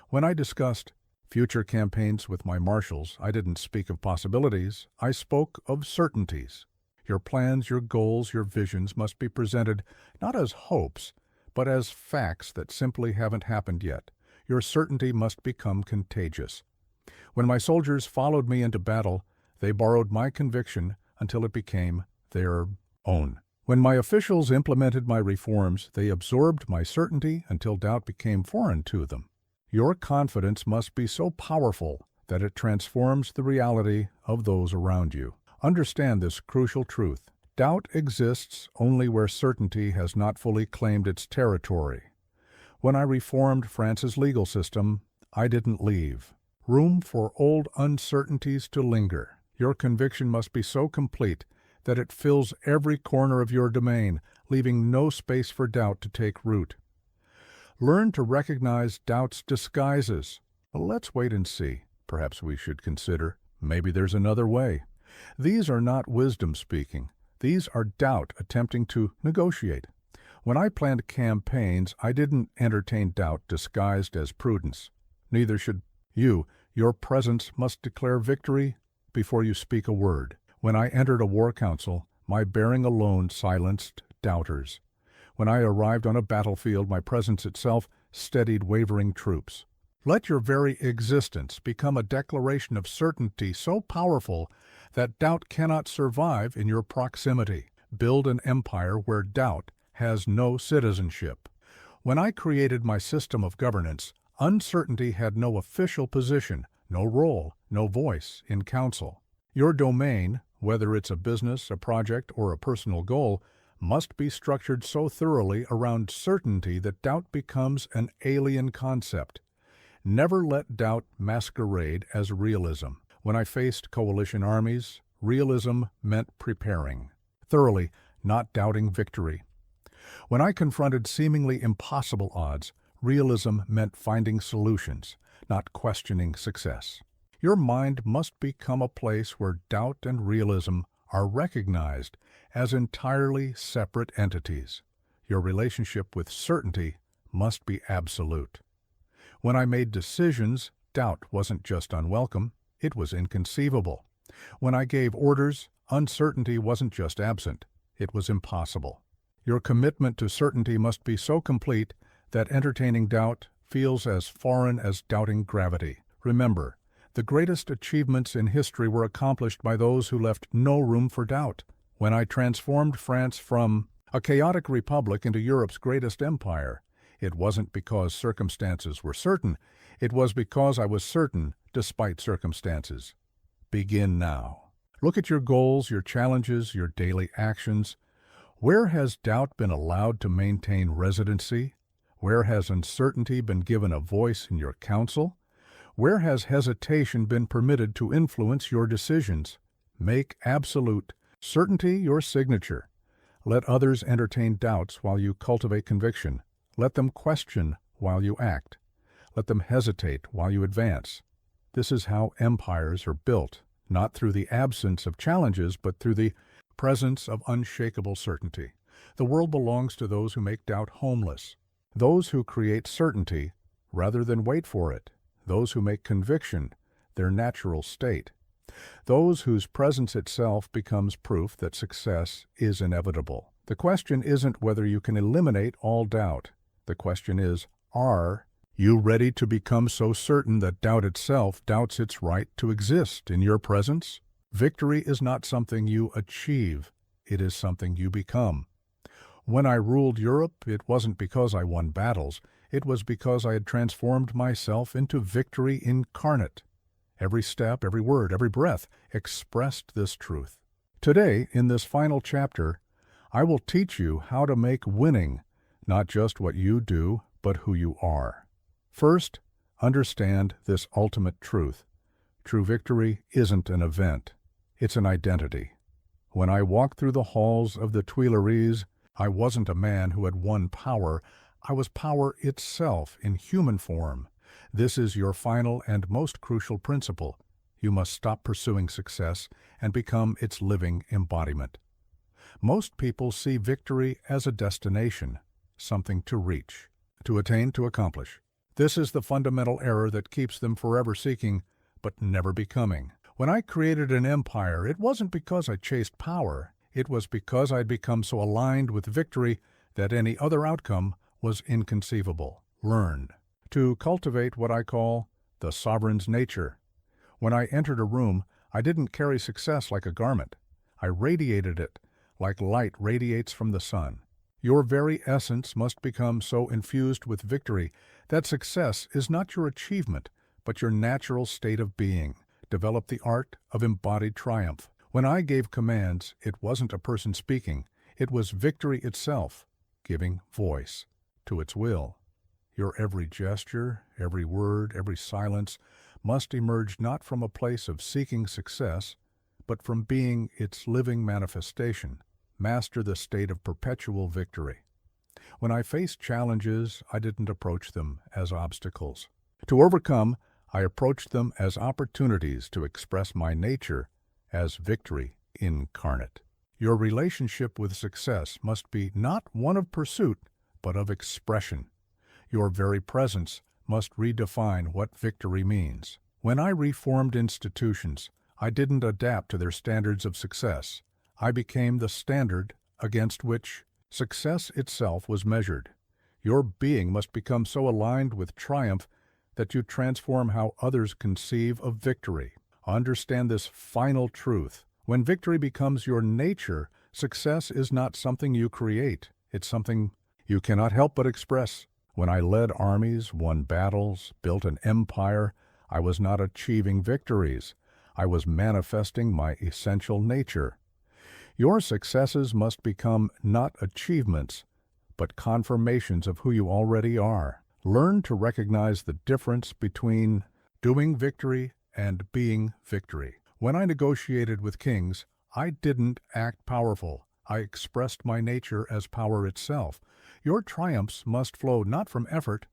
A: When I discussed future campaigns with my marshals, I didn't speak of possibilities, I spoke of certainties. Your plans, your goals, your visions must be presented not as hopes, but as facts that simply haven't happened yet. Your certainty must become contagious. When my soldiers followed me into battle, they borrowed my conviction until it became their own. When my officials implemented my reforms, they absorbed my certainty until doubt became foreign to them. Your confidence must be so powerful that it transforms the reality of those around you. Understand this crucial truth. Doubt exists only where certainty has not fully claimed its territory. When I reformed France's legal system, I didn't leave room for old uncertainties to linger. Your conviction must be so complete that it fills every corner of your domain, leaving no space for doubt to take root. Learn to recognize doubt's disguises. Well, let's wait and see. Perhaps we should consider, maybe there's another way. These are not wisdom speaking. These are doubt attempting to negotiate. When I planned campaigns, I didn't entertain doubt disguised as prudence. Neither should you. Your presence must declare victory before you speak a word. When I entered a war council, my bearing alone silenced doubters. When I arrived on a battlefield, my presence itself steadied wavering troops. Let your very existence become a declaration of certainty so powerful that doubt cannot survive in your proximity. Build an empire where doubt has no citizenship. When I created my system of governance, uncertainty had no official position, no role, no voice in council. Your domain, whether it's a business, a project, or a personal goal, must be structured so thoroughly around certainty that doubt becomes an alien concept. Never let doubt masquerade as realism. When I faced coalition armies, realism meant preparing thoroughly, not doubting victory. When I confronted seemingly impossible odds, realism meant finding solutions, not questioning success. Your mind must become a place where doubt and realism are recognized as entirely separate entities. Your relationship with certainty must be absolute. When I made decisions, doubt wasn't just unwelcome, it was inconceivable. When I gave orders, uncertainty wasn't just absent, it was impossible. Your commitment to certainty must be so complete that entertaining doubt feels as foreign as doubting gravity. Remember, the greatest achievements in history were accomplished by those who left no room for doubt. When I transformed France from a chaotic republic into Europe's greatest empire, it wasn't because circumstances were certain, it was because I was certain despite circumstances. Begin now. Look at your goals, your challenges, your daily actions. Where has doubt been allowed to maintain residency? Where has uncertainty been given a voice in your counsel? Where has hesitation been permitted to influence your decisions? Make absolute certainty your signature. Let others entertain doubts while you cultivate conviction. Let them question while you act. Let them hesitate while you advance. This is how empires are built, not through the absence of challenges, but through the presence of unshakable certainty. The world belongs to those who make doubt homeless, those who create certainty rather than wait for it, those who make conviction their natural state, those whose presence itself becomes proof that success is inevitable. The question isn't whether you can eliminate all doubt. The question is, are you ready to become so certain that doubt itself doubts its right to exist in your presence? Victory is not something you achieve, it is something you become. When I ruled Europe, it wasn't because I won battles, it was because I had transformed myself into victory incarnate. Every step, every word, every breath expressed this truth. Today, in this final chapter, I will teach you how to make winning not just what you do, but who you are. First, understand this ultimate truth. True victory isn't an event, it's an identity. When I walked through the halls of the Tuileries, I wasn't a man who had won power, I was power itself in human form. This is your final and most crucial principle. You must stop pursuing success and become its living embodiment. Most people see victory as a destination, something to reach, to attain, to accomplish. This is the fundamental error that keeps them forever seeking, but never becoming. When I created an empire, it wasn't because I chased power. It was because I'd become so aligned with victory that any other outcome was inconceivable. Learn to cultivate what I call the sovereign's nature. When I entered a room, I didn't carry success like a garment. I radiated it like light radiates from the sun. Your very essence must become so infused with victory that success is not your achievement, but your natural state of being. Develop the art of embodied triumph. When I gave commands, it wasn't a person speaking. It was victory itself, giving voice to its will. Your every gesture, every word, every silence must emerge not from a place of seeking success, but from being its living manifestation. Master the state of perpetual victory. When I faced challenges, I didn't approach them as obstacles. To overcome, I approached them as opportunities to express my nature as victory incarnate. Your relationship with success must be not one of pursuit, but of expression. Your very presence must redefine what victory means. When I reformed institutions, I didn't adapt to their standards of success. I became the standard against which success itself was measured. Your being must become so aligned with triumph that you transform how others conceive of victory. Understand this final truth. When victory becomes your nature, success is not something you create. It's something you cannot help but express. When I led armies, won battles, built an empire, I was not achieving victories. I was manifesting my essential nature. Your successes must become not achievements, but confirmations of who you already are. Learn to recognize the difference between doing victory and being victory. When I negotiated with kings, I didn't act powerful. I expressed my nature as power itself. Your triumphs must flow not from effort,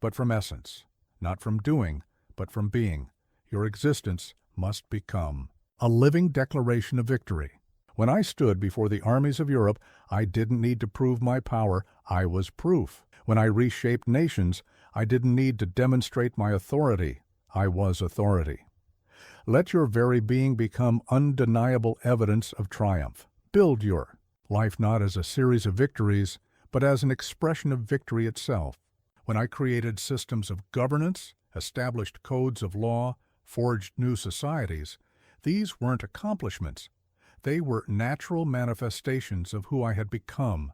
A: but from essence. Not from doing, but from being. Your existence must become a living declaration of victory. When I stood before the armies of Europe, I didn't need to prove my power. I was proof. When I reshaped nations, I didn't need to demonstrate my authority. I was authority. Let your very being become undeniable evidence of triumph. Build your life not as a series of victories, but as an expression of victory itself. When I created systems of governance, established codes of law, forged new societies, these weren't accomplishments. They were natural manifestations of who I had become.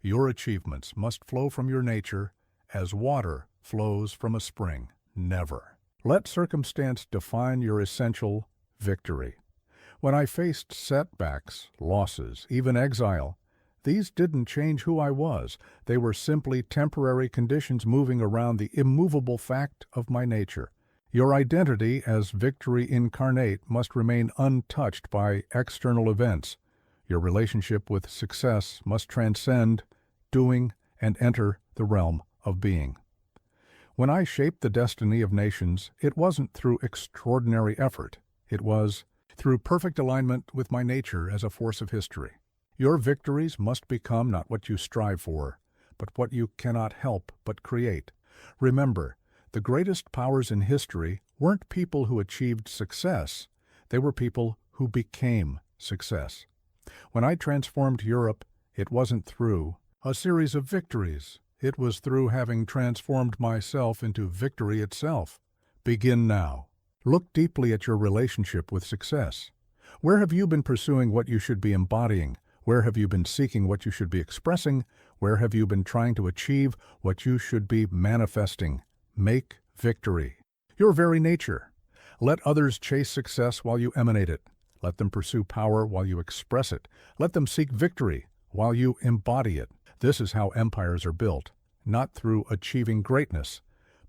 A: Your achievements must flow from your nature as water flows from a spring. Never. Let circumstance define your essential victory. When I faced setbacks, losses, even exile, these didn't change who I was. They were simply temporary conditions moving around the immovable fact of my nature. Your identity as victory incarnate must remain untouched by external events. Your relationship with success must transcend doing and enter the realm of being. When I shaped the destiny of nations, it wasn't through extraordinary effort. It was through perfect alignment with my nature as a force of history. Your victories must become not what you strive for, but what you cannot help but create. Remember, the greatest powers in history weren't people who achieved success. They were people who became success. When I transformed Europe, it wasn't through a series of victories. It was through having transformed myself into victory itself. Begin now. Look deeply at your relationship with success. Where have you been pursuing what you should be embodying? Where have you been seeking what you should be expressing? Where have you been trying to achieve what you should be manifesting? Make victory your very nature. Let others chase success while you emanate it. Let them pursue power while you express it. Let them seek victory while you embody it. This is how empires are built, not through achieving greatness,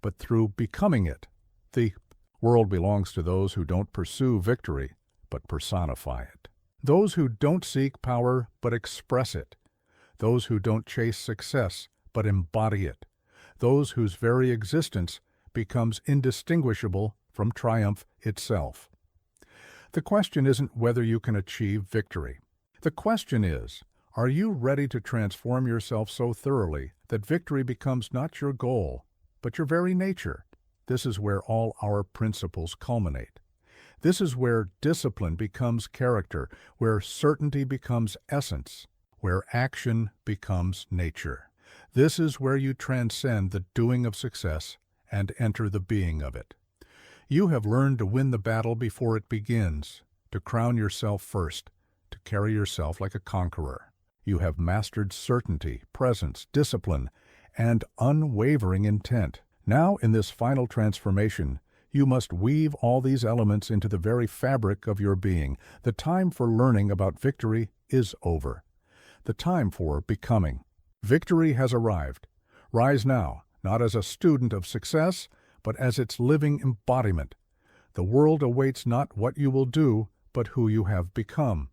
A: but through becoming it. The world belongs to those who don't pursue victory, but personify it. Those who don't seek power, but express it. Those who don't chase success, but embody it. Those whose very existence becomes indistinguishable from triumph itself. The question isn't whether you can achieve victory. The question is, are you ready to transform yourself so thoroughly that victory becomes not your goal, but your very nature? This is where all our principles culminate. This is where discipline becomes character, where certainty becomes essence, where action becomes nature. This is where you transcend the doing of success and enter the being of it. You have learned to win the battle before it begins, to crown yourself first, to carry yourself like a conqueror. You have mastered certainty, presence, discipline, and unwavering intent. Now, in this final transformation, you must weave all these elements into the very fabric of your being. The time for learning about victory is over. The time for becoming. Victory has arrived. Rise now, not as a student of success, but as its living embodiment. The world awaits not what you will do, but who you have become.